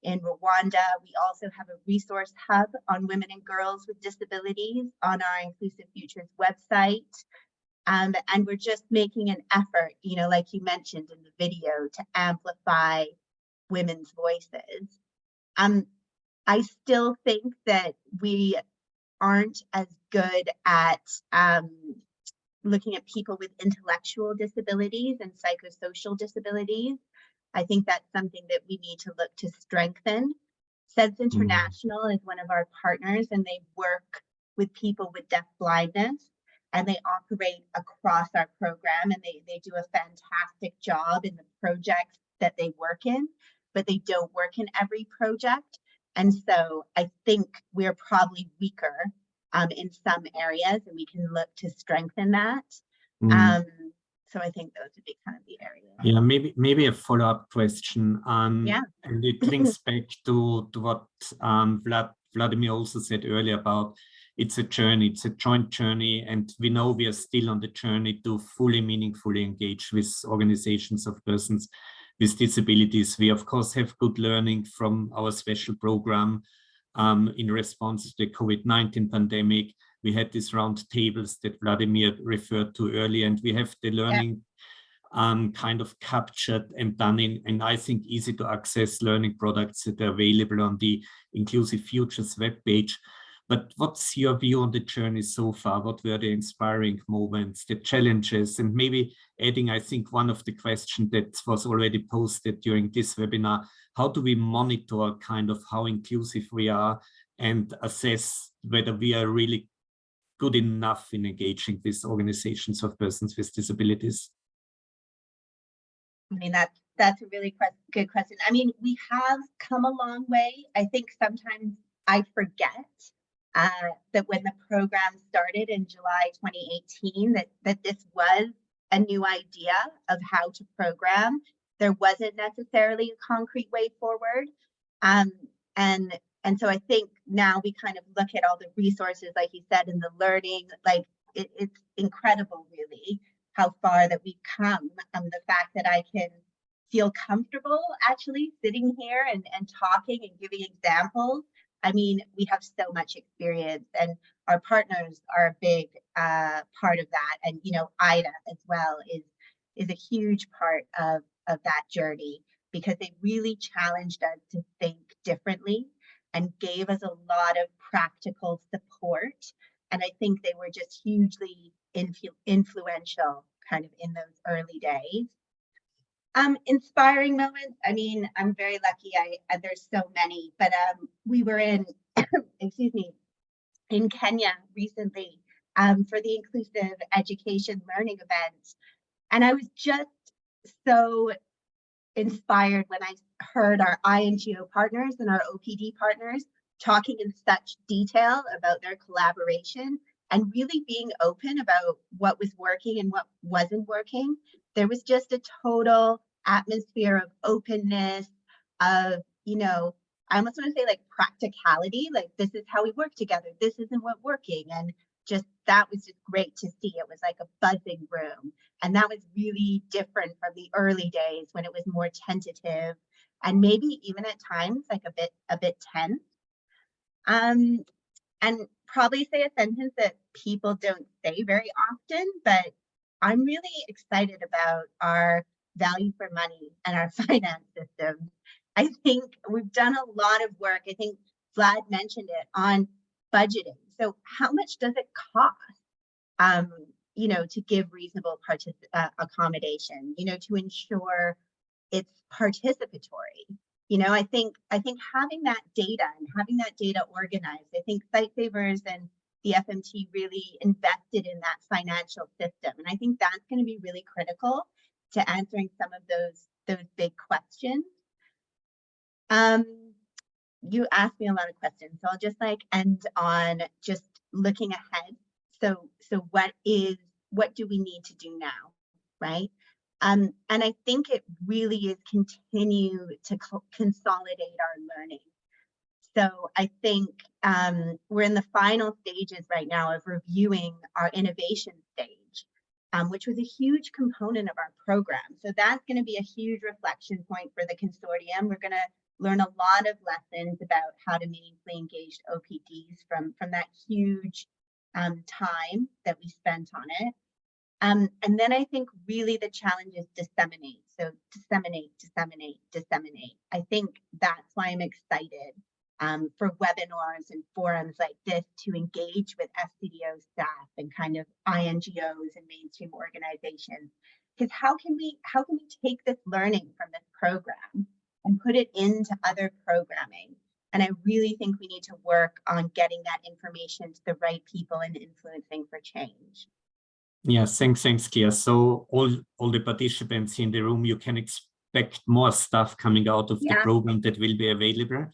in Rwanda. We also have a resource hub on women and girls with disabilities on our Inclusive Futures website. And we're just making an effort, like you mentioned in the video, to amplify women's voices. I still think that we aren't as good at looking at people with intellectual disabilities and psychosocial disabilities. I think that's something that we need to look to strengthen. Sense International is one of our partners, and they work with people with deaf blindness, and they operate across our program, and they do a fantastic job in the projects that they work in, but they don't work in every project. And so I think we're probably weaker in some areas, and we can look to strengthen that. So I think those would be kind of the areas. Yeah, maybe a follow-up question. And it links back to what Vladimir also said earlier about it's a journey, it's a joint journey, and we know we are still on the journey to fully meaningfully engage with organizations of persons with disabilities. We of course have good learning from our special program in response to the COVID-19 pandemic. We had these round tables that Vladimir referred to earlier, and we have the learning kind of captured and done in, and I think easy to access learning products that are available on the Inclusive Futures webpage. But what's your view on the journey so far? What were the inspiring moments, the challenges, and maybe adding, I think one of the questions that was already posted during this webinar, how do we monitor kind of how inclusive we are and assess whether we are really good enough in engaging with organizations of persons with disabilities? I mean, that's a really good question. I mean, we have come a long way. I think sometimes I forget that when the program started in July 2018, that this was a new idea of how to program. There wasn't necessarily a concrete way forward. And so I think now we kind of look at all the resources, like you said, and the learning, like it's incredible really how far that we've come. The fact that I can feel comfortable actually sitting here and talking and giving examples. I mean, we have so much experience, and our partners are a big part of that. And, you know, IDA as well is a huge part of that journey, because they really challenged us to think differently and gave us a lot of practical support. And I think they were just hugely influential kind of in those early days. Inspiring moments. I mean, I'm very lucky. There's so many, but we were in, excuse me, in Kenya recently for the Inclusive Education Learning event. And I was just so inspired when I heard our NGO partners and our OPD partners talking in such detail about their collaboration and really being open about what was working and what wasn't working. There was just a total atmosphere of openness, of, you know, I almost want to say like practicality, like this is how we work together, this isn't what working. And just, that was just great to see. It was like a buzzing room. And that was really different from the early days when it was more tentative and maybe even at times like a bit tense. And probably say a sentence that people don't say very often, but I'm really excited about our value for money and our finance system. I think we've done a lot of work. I think Vlad mentioned it on budgeting. So how much does it cost, you know, to give reasonable accommodation, you know, to ensure it's participatory? You know, I think having that data and having that data organized, I think Sightsavers and the FMT really invested in that financial system. And I think that's going to be really critical to answering some of those big questions. You asked me a lot of questions, so I'll just like end on just looking ahead. So what do we need to do now, right? And I think it really is continue to consolidate our learning. So I think we're in the final stages right now of reviewing our innovation stage, which was a huge component of our program. So that's going to be a huge reflection point for the consortium. We're going to learn a lot of lessons about how to meaningfully engage OPDs from that huge time that we spent on it. And then I think really the challenge is disseminate. So disseminate. I think that's why I'm excited for webinars and forums like this to engage with FCDO staff and kind of NGOs and mainstream organizations. Because how can we take this learning from this program and put it into other programming? And I really think we need to work on getting that information to the right people and influencing for change. Yes, thanks, Kia. So all the participants in the room, you can expect more stuff coming out of the program that will be available.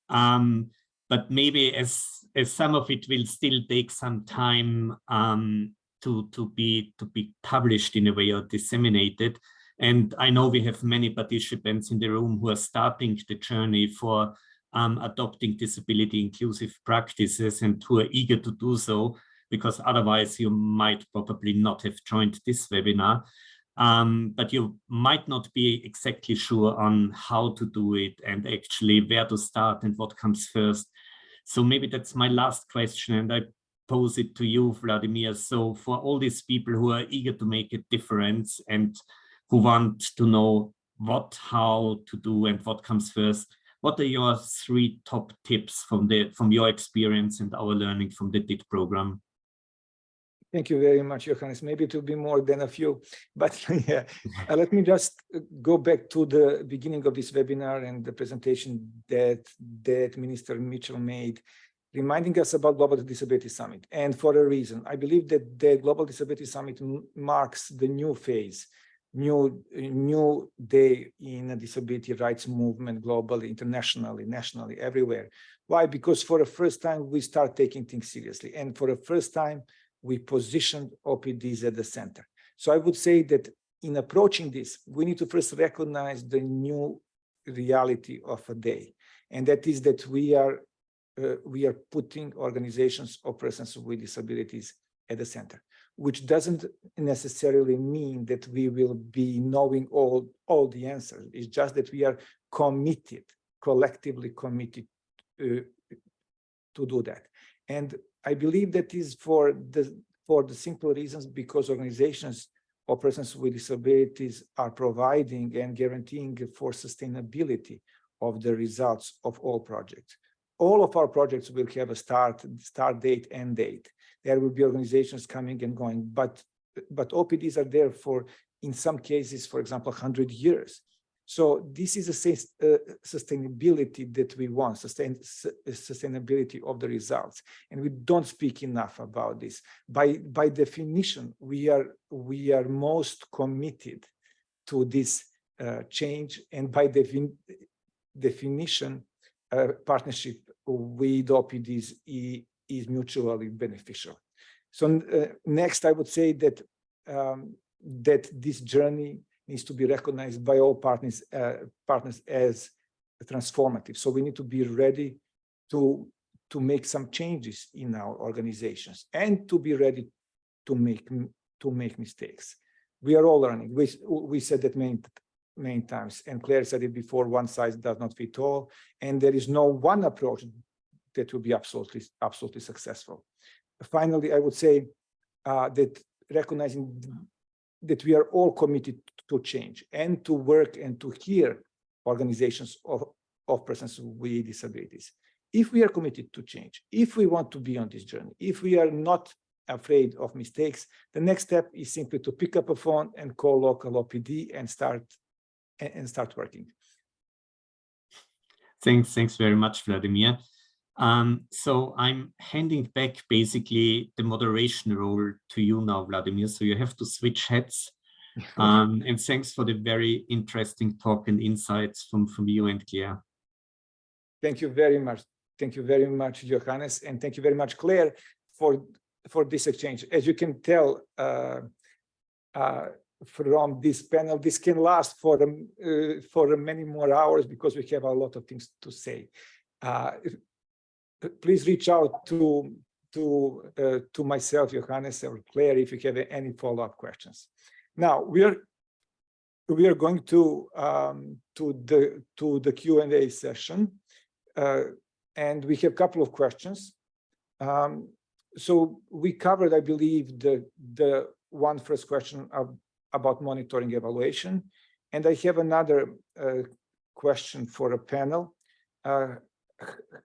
But maybe as some of it will still take some time to be published in a way or disseminated. And I know we have many participants in the room who are starting the journey for adopting disability inclusive practices and who are eager to do so, because otherwise you might probably not have joined this webinar. But you might not be exactly sure on how to do it and actually where to start and what comes first. So maybe that's my last question, and I pose it to you, Vladimir. So for all these people who are eager to make a difference and who want to know what, how to do and what comes first, what are your 3 top tips from your experience and our learning from the DIT program? Thank you very much, Johannes. Maybe it will be more than a few, but yeah, let me just go back to the beginning of this webinar and the presentation that Minister Mitchell made, reminding us about Global Disability Summit. And for a reason, I believe that the Global Disability Summit marks the new phase, new day in a disability rights movement globally, internationally, nationally, everywhere. Why? Because for the first time, we start taking things seriously. And for the first time, we positioned OPDs at the center. So I would say that in approaching this, we need to first recognize the new reality of a day. And that is that we are putting organizations or persons with disabilities at the center, which doesn't necessarily mean that we will be knowing all the answers. It's just that we are committed, collectively committed to do that. And I believe that is for the simple reasons because organizations or persons with disabilities are providing and guaranteeing for sustainability of the results of all projects. All of our projects will have a start date, end date. There will be organizations coming and going, but OPDs are there for, in some cases, for example, 100 years. So this is a sustainability that we want, sustainability of the results, and we don't speak enough about this. By definition, we are most committed to this change, and by definition, partnership with OPDs is mutually beneficial. So next, I would say that that this journey needs to be recognized by all partners as transformative. So we need to be ready to make some changes in our organizations and to be ready to make mistakes. We are all learning. We said that many times, and Claire said it before, one size does not fit all, and there is no one approach that will be absolutely successful. Finally, I would say that recognizing that we are all committed to change and to work and to hear organizations of persons with disabilities. If we are committed to change, if we want to be on this journey, if we are not afraid of mistakes, the next step is simply to pick up a phone and call local OPD and start working. Thanks very much, Vladimir. So I'm handing back basically the moderation role to you now, Vladimir. So you have to switch hats. And thanks for the very interesting talk and insights from you and Claire. Thank you very much. Thank you very much, Johannes, and thank you very much, Claire, for this exchange. As you can tell from this panel, this can last for many more hours because we have a lot of things to say. Please reach out to myself, Johannes, or Claire if you have any follow-up questions. Now we are going to the Q&A session, and we have a couple of questions. So we covered, I believe, the one first question about monitoring evaluation, and I have another question for a panel.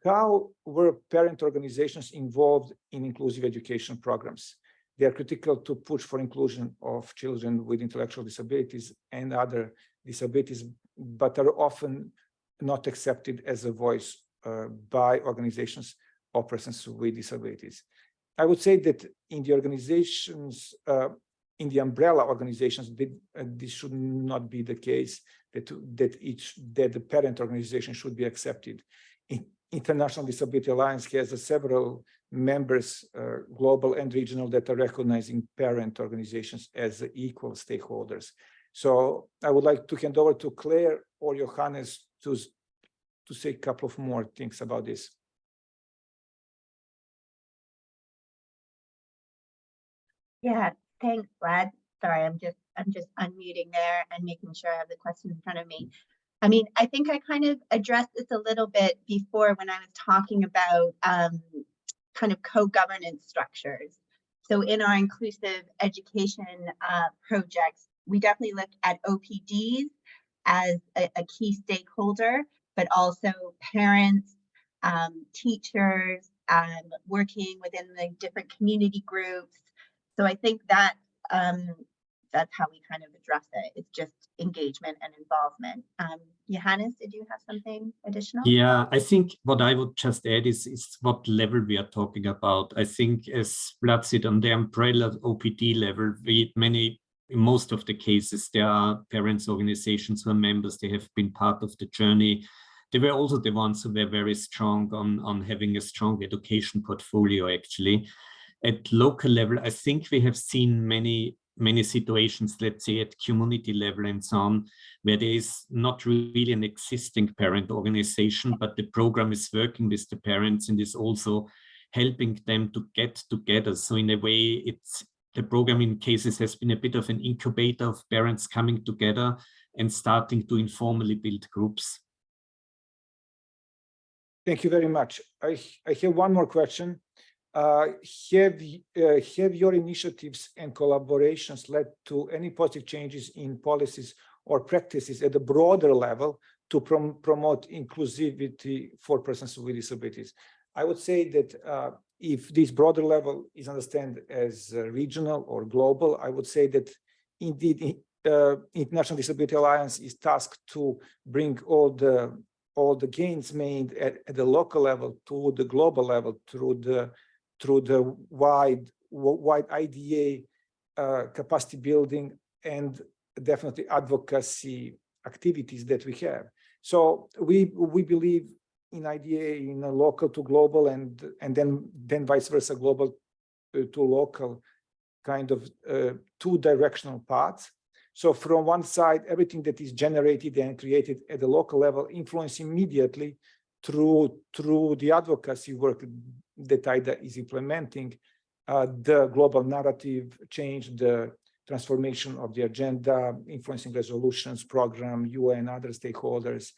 How were parent organizations involved in inclusive education programs? They are critical to push for inclusion of children with intellectual disabilities and other disabilities, but are often not accepted as a voice by organizations or persons with disabilities. I would say that in the organizations, in the umbrella organizations, this should not be the case, that the parent organization should be accepted. International Disability Alliance has several members, global and regional, that are recognizing parent organizations as equal stakeholders. So I would like to hand over to Claire or Johannes to say a couple of more things about this. Yeah, thanks, Vlad. Sorry, I'm just unmuting there and making sure I have the question in front of me. I mean, I think I kind of addressed this a little bit before when I was talking about kind of co-governance structures. So in our inclusive education projects, we definitely look at OPDs as a key stakeholder, but also parents, teachers, working within the different community groups. So I think that that's how we kind of address it. It's just engagement and involvement. Johannes, did you have something additional? Yeah, I think what I would just add is what level we are talking about. I think, as Vlad said, on the umbrella OPD level, in most of the cases, there are parents' organizations who are members. They have been part of the journey. They were also the ones who were very strong on having a strong education portfolio, actually. At local level, I think we have seen many situations, let's say at community level and so on, where there is not really an existing parent organization, but the program is working with the parents and is also helping them to get together. So in a way, the program in cases has been a bit of an incubator of parents coming together and starting to informally build groups. Thank you very much. I have one more question. Have your initiatives and collaborations led to any positive changes in policies or practices at a broader level to promote inclusivity for persons with disabilities? I would say that if this broader level is understood as regional or global, I would say that indeed International Disability Alliance is tasked to bring all the gains made at the local level to the global level through the wide IDA capacity building and definitely advocacy activities that we have. So we believe in IDA in a local to global and then vice versa, global to local kind of two-directional paths. So from one side, everything that is generated and created at the local level influence immediately through the advocacy work that IDA is implementing, the global narrative change, the transformation of the agenda, influencing resolutions, program, UN, other stakeholders.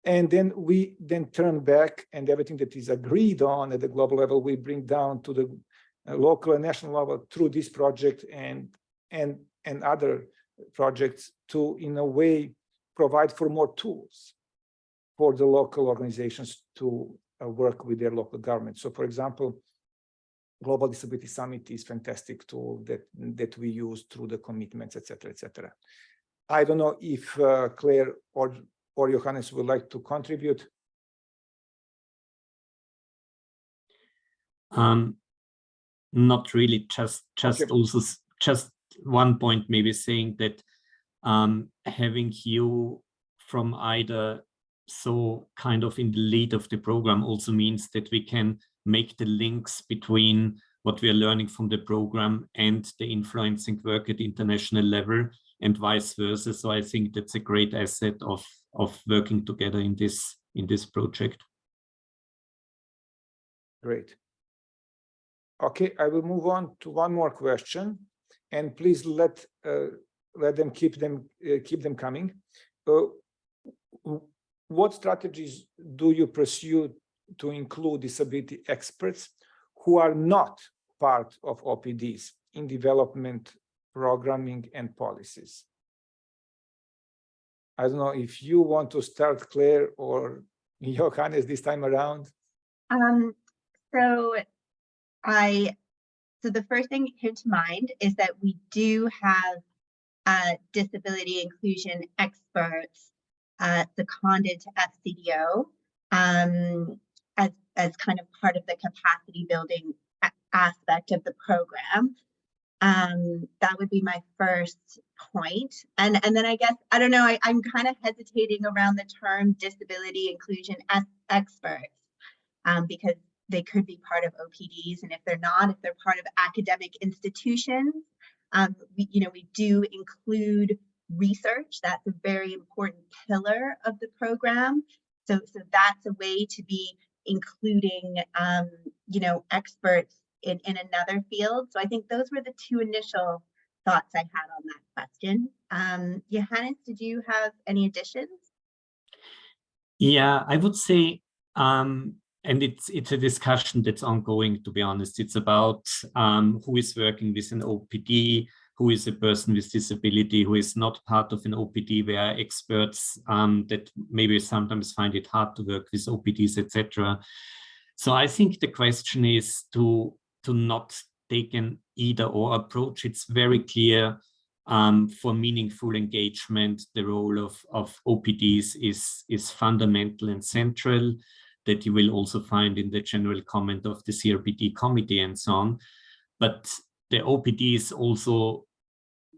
And then we turn back and everything that is agreed on at the global level, we bring down to the local and national level through this project and other projects to, in a way, provide for more tools for the local organizations to work with their local government. So, for example, Global Disability Summit is a fantastic tool that we use through the commitments, etc., etc. I don't know if Claire or Johannes would like to contribute. Not really. Just Okay. Also just one point, maybe saying that having you from IDA so kind of in the lead of the program also means that we can make the links between what we are learning from the program and the influencing work at international level and vice versa. So I think that's a great asset of working together in this project. Great. Okay, I will move on to one more question, and please let them keep them coming. What strategies do you pursue to include disability experts who are not part of OPDs in development, programming, and policies? I don't know if you want to start, Claire, or Johannes this time around. So the first thing that came to mind is that we do have disability inclusion experts seconded to FCDO as kind of part of the capacity building aspect of the program. That would be my first point. And then I guess, I don't know, I'm kind of hesitating around the term disability inclusion experts because they could be part of OPDs, and if they're not, if they're part of academic institutions, we do include research. That's a very important pillar of the program. So that's a way to be including, experts in another field. So I think those were the two initial thoughts I had on that question. Johannes, did you have any additions? Yeah, I would say, and it's a discussion that's ongoing, to be honest. It's about who is working with an OPD, who is a person with disability, who is not part of an OPD, where are experts that maybe sometimes find it hard to work with OPDs, etc. So I think the question is to not take an either or approach. It's very clear for meaningful engagement, the role of OPDs is fundamental and central, that you will also find in the general comment of the CRPD committee and so on. But the OPDs also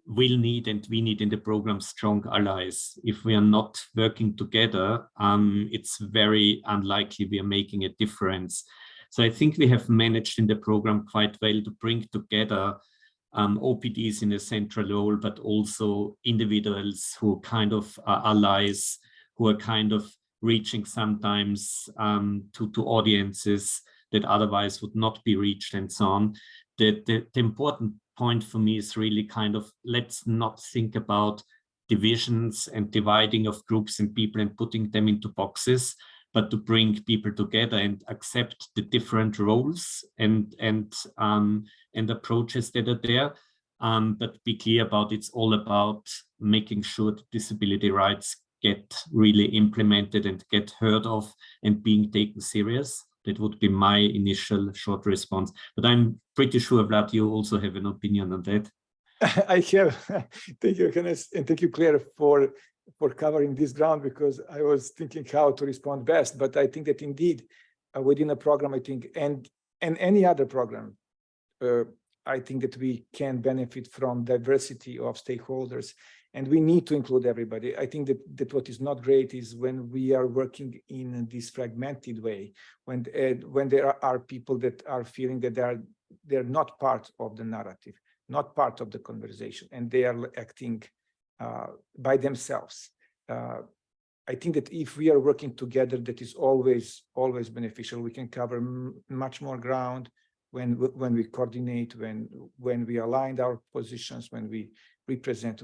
will need, and we need in the program, strong allies. If we are not working together, it's very unlikely we are making a difference. So I think we have managed in the program quite well to bring together OPDs in a central role, but also individuals who kind of are allies, who are kind of reaching sometimes to audiences that otherwise would not be reached and so on. The important point for me is really kind of, let's not think about divisions and dividing of groups and people and putting them into boxes, but to bring people together and accept the different roles and approaches that are there. But be clear about it's all about making sure that disability rights get really implemented and get heard of and being taken serious. That would be my initial short response. But I'm pretty sure, Vlad, you also have an opinion on that. I have. Thank you, Hannes, and thank you, Claire, for covering this ground, because I was thinking how to respond best. But I think that indeed, within a program, I think, and any other program, I think that we can benefit from diversity of stakeholders, and we need to include everybody. I think that what is not great is when we are working in this fragmented way, when there are people that are feeling that they're not part of the narrative, not part of the conversation, and they are acting by themselves. I think that if we are working together, that is always beneficial. We can cover much more ground when we coordinate, when we align our positions, when we represent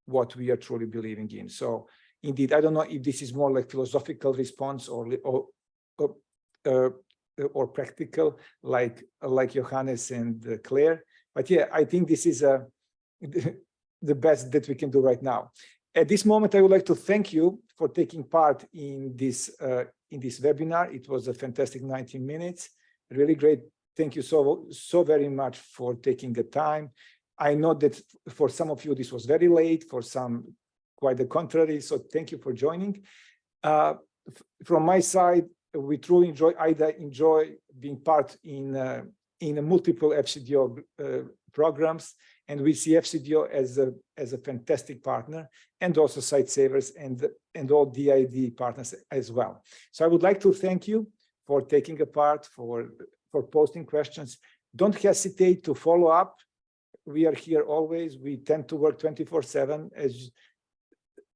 what we are truly believing in. So indeed, I don't know if this is more like philosophical response or practical, like Johannes and Claire. But yeah, I think this is the best that we can do right now. At this moment, I would like to thank you for taking part in this webinar. It was a fantastic 90 minutes, really great. Thank you so very much for taking the time. I know that for some of you, this was very late, for some quite the contrary. So thank you for joining. From my side, we truly enjoy being part in multiple FCDO programs, and we see FCDO as a fantastic partner, and also Site Savers and all DID partners as well. So I would like to thank you for taking a part, for posting questions. Don't hesitate to follow up. We are here always. We tend to work 24/7, as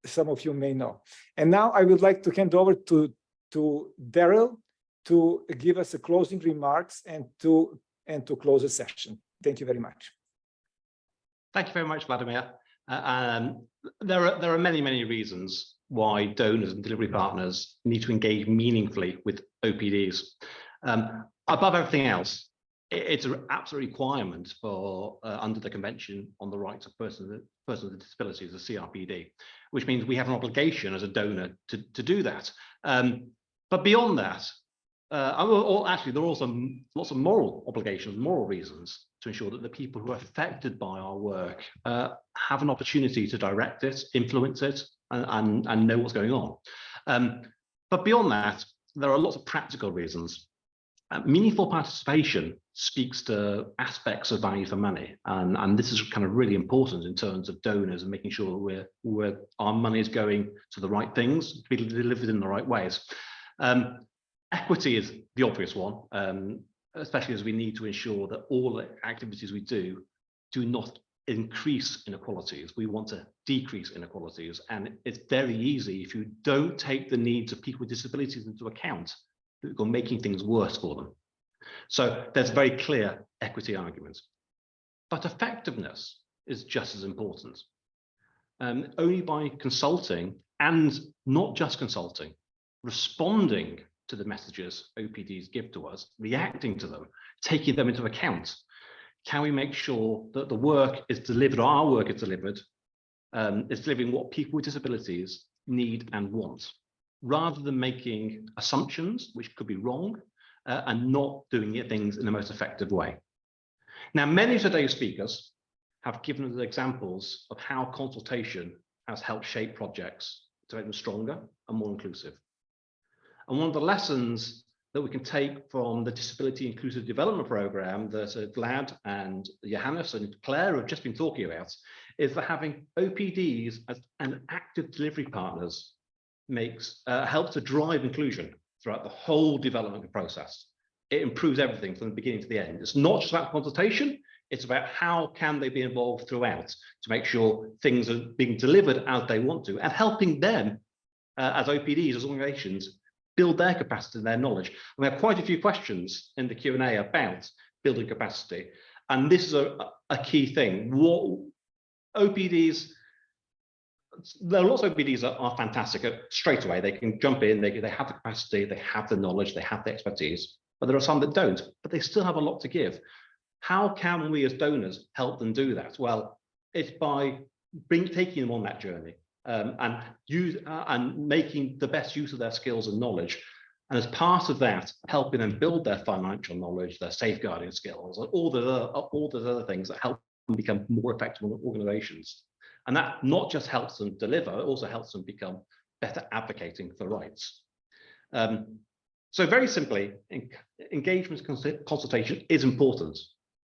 some of you may know. And now I would like to hand over to Daryl to give us a closing remarks and to close the session. Thank you very much. Thank you very much, Vladimir. There are many reasons why donors and delivery partners need to engage meaningfully with OPDs. Above everything else, it's an absolute requirement for under the Convention on the Rights of Persons with Disabilities, the CRPD, which means we have an obligation as a donor to do that. But beyond that, actually, there are also lots of moral obligations, moral reasons to ensure that the people who are affected by our work have an opportunity to direct it, influence it, and know what's going on. But beyond that, there are lots of practical reasons. Meaningful participation speaks to aspects of value for money, and this is kind of really important in terms of donors and making sure that our money is going to the right things, to be delivered in the right ways. Equity is the obvious one, especially as we need to ensure that all the activities we do not increase inequalities. We want to decrease inequalities, and it's very easy if you don't take the needs of people with disabilities into account, that you're making things worse for them. So there's very clear equity arguments. But effectiveness is just as important. Only by consulting, and not just consulting, responding to the messages OPDs give to us, reacting to them, taking them into account, can we make sure that the work is delivered, our work is delivered, is delivering what people with disabilities need and want, rather than making assumptions, which could be wrong, and not doing things in the most effective way. Now, many of today's speakers have given us examples of how consultation has helped shape projects to make them stronger and more inclusive. And one of the lessons that we can take from the Disability Inclusive Development Program that Vlad and Johannes and Claire have just been talking about is that having OPDs as an active delivery partners helps to drive inclusion throughout the whole development process. It improves everything from the beginning to the end. It's not just about consultation, it's about how can they be involved throughout to make sure things are being delivered as they want to, and helping them as OPDs, as organizations, build their capacity and their knowledge. And we have quite a few questions in the Q&A about building capacity. And this is a key thing. What OPDs, there are lots of OPDs that are fantastic straight away. They can jump in, they have the capacity, they have the knowledge, they have the expertise, but there are some that don't, but they still have a lot to give. How can we as donors help them do that? Well, it's by taking them on that journey and making the best use of their skills and knowledge. And as part of that, helping them build their financial knowledge, their safeguarding skills, and all those other things that help them become more effective organizations. And that not just helps them deliver, it also helps them become better advocating for rights. So very simply, engagement consultation is important,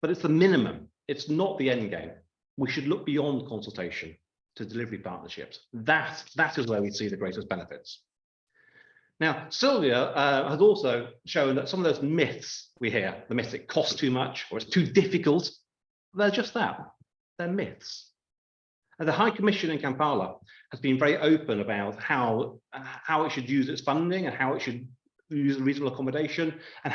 but it's the minimum. It's not the end game. We should look beyond consultation to delivery partnerships. That is where we see the greatest benefits. Now, Sylvia has also shown that some of those myths we hear, the myth it costs too much or it's too difficult, they're just that, they're myths. And the High Commission in Kampala has been very open about how it should use its funding and how it should use reasonable accommodation, and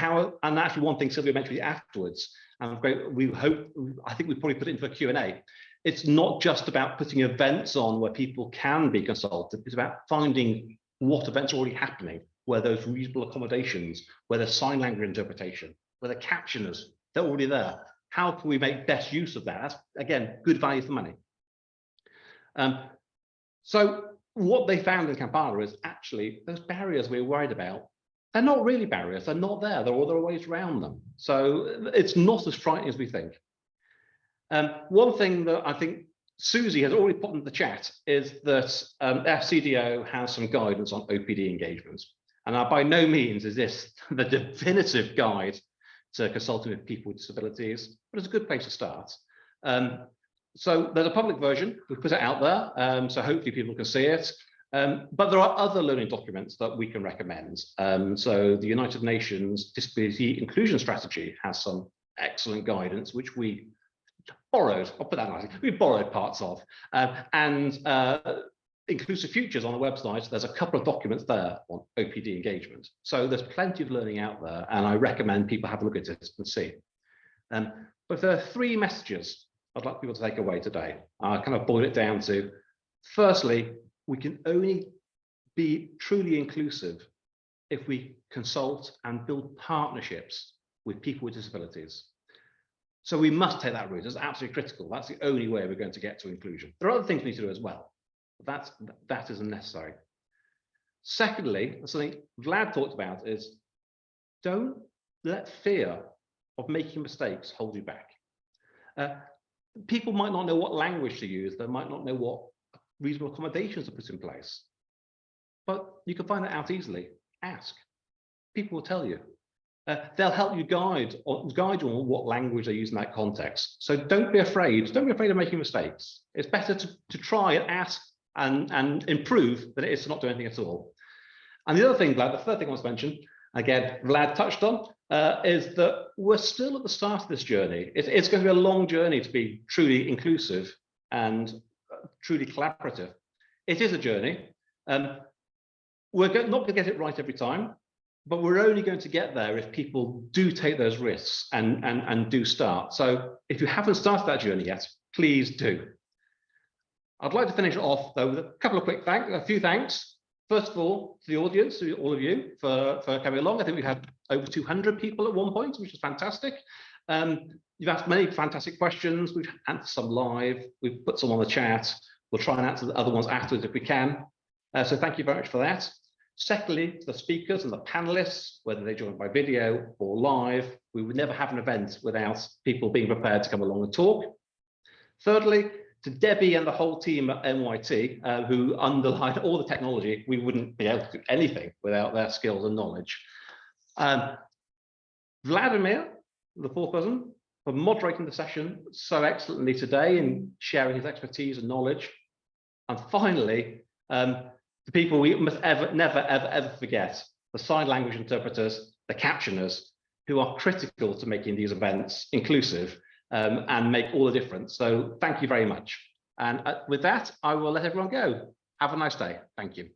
actually one thing Sylvia mentioned afterwards, and I think we probably put it into a Q&A. It's not just about putting events on where people can be consulted, it's about finding what events are already happening, where those reasonable accommodations, where there's sign language interpretation, where the captioners, they're already there. How can we make best use of that? That's, again, good value for money. So what they found in Kampala is actually those barriers we were worried about, they're not really barriers, they're not there, there are other ways around them. So it's not as frightening as we think. One thing that I think Susie has already put in the chat is that FCDO has some guidance on OPD engagement. And by no means is this the definitive guide to consulting with people with disabilities, but it's a good place to start. So there's a public version, we've put it out there, so hopefully people can see it. But there are other learning documents that we can recommend. So the United Nations Disability Inclusion Strategy has some excellent guidance, which we borrowed, I'll put that nicely, we borrowed parts of. Inclusive Futures on the website, there's a couple of documents there on OPD engagement. So there's plenty of learning out there, and I recommend people have a look at it and see. But there are three messages I'd like people to take away today. I kind of boiled it down to, firstly, we can only be truly inclusive if we consult and build partnerships with people with disabilities. So we must take that route. It's absolutely critical. That's the only way we're going to get to inclusion. There are other things we need to do as well, but that isn't necessary. Secondly, something Vlad talked about is don't let fear of making mistakes hold you back. People might not know what language to use. They might not know what reasonable accommodations to put in place, but you can find that out easily. Ask. People will tell you. They'll help you guide you on what language they use in that context. So don't be afraid. Don't be afraid of making mistakes. It's better to try and ask and improve than it is to not do anything at all. And the other thing, Vlad, the third thing I want to mention, again, Vlad touched on, is that we're still at the start of this journey. It's going to be a long journey to be truly inclusive and truly collaborative. It is a journey. We're not going to get it right every time, but we're only going to get there if people do take those risks and do start. So if you haven't started that journey yet, please do. I'd like to finish off though with a couple of a few thanks. First of all, to the audience, to all of you for coming along. I think we had over 200 people at one point, which is fantastic. You've asked many fantastic questions. We've answered some live. We've put some on the chat. We'll try and answer the other ones afterwards if we can. So thank you very much for that. Secondly, to the speakers and the panelists, whether they join by video or live, we would never have an event without people being prepared to come along and talk. Thirdly, to Debbie and the whole team at NYT, who underlined all the technology, we wouldn't be able to do anything without their skills and knowledge. Vladimir, the fourth person, for moderating the session so excellently today and sharing his expertise and knowledge. And finally, the people we must never, ever forget, the sign language interpreters, the captioners, who are critical to making these events inclusive and make all the difference. So thank you very much. And with that, I will let everyone go. Have a nice day. Thank you.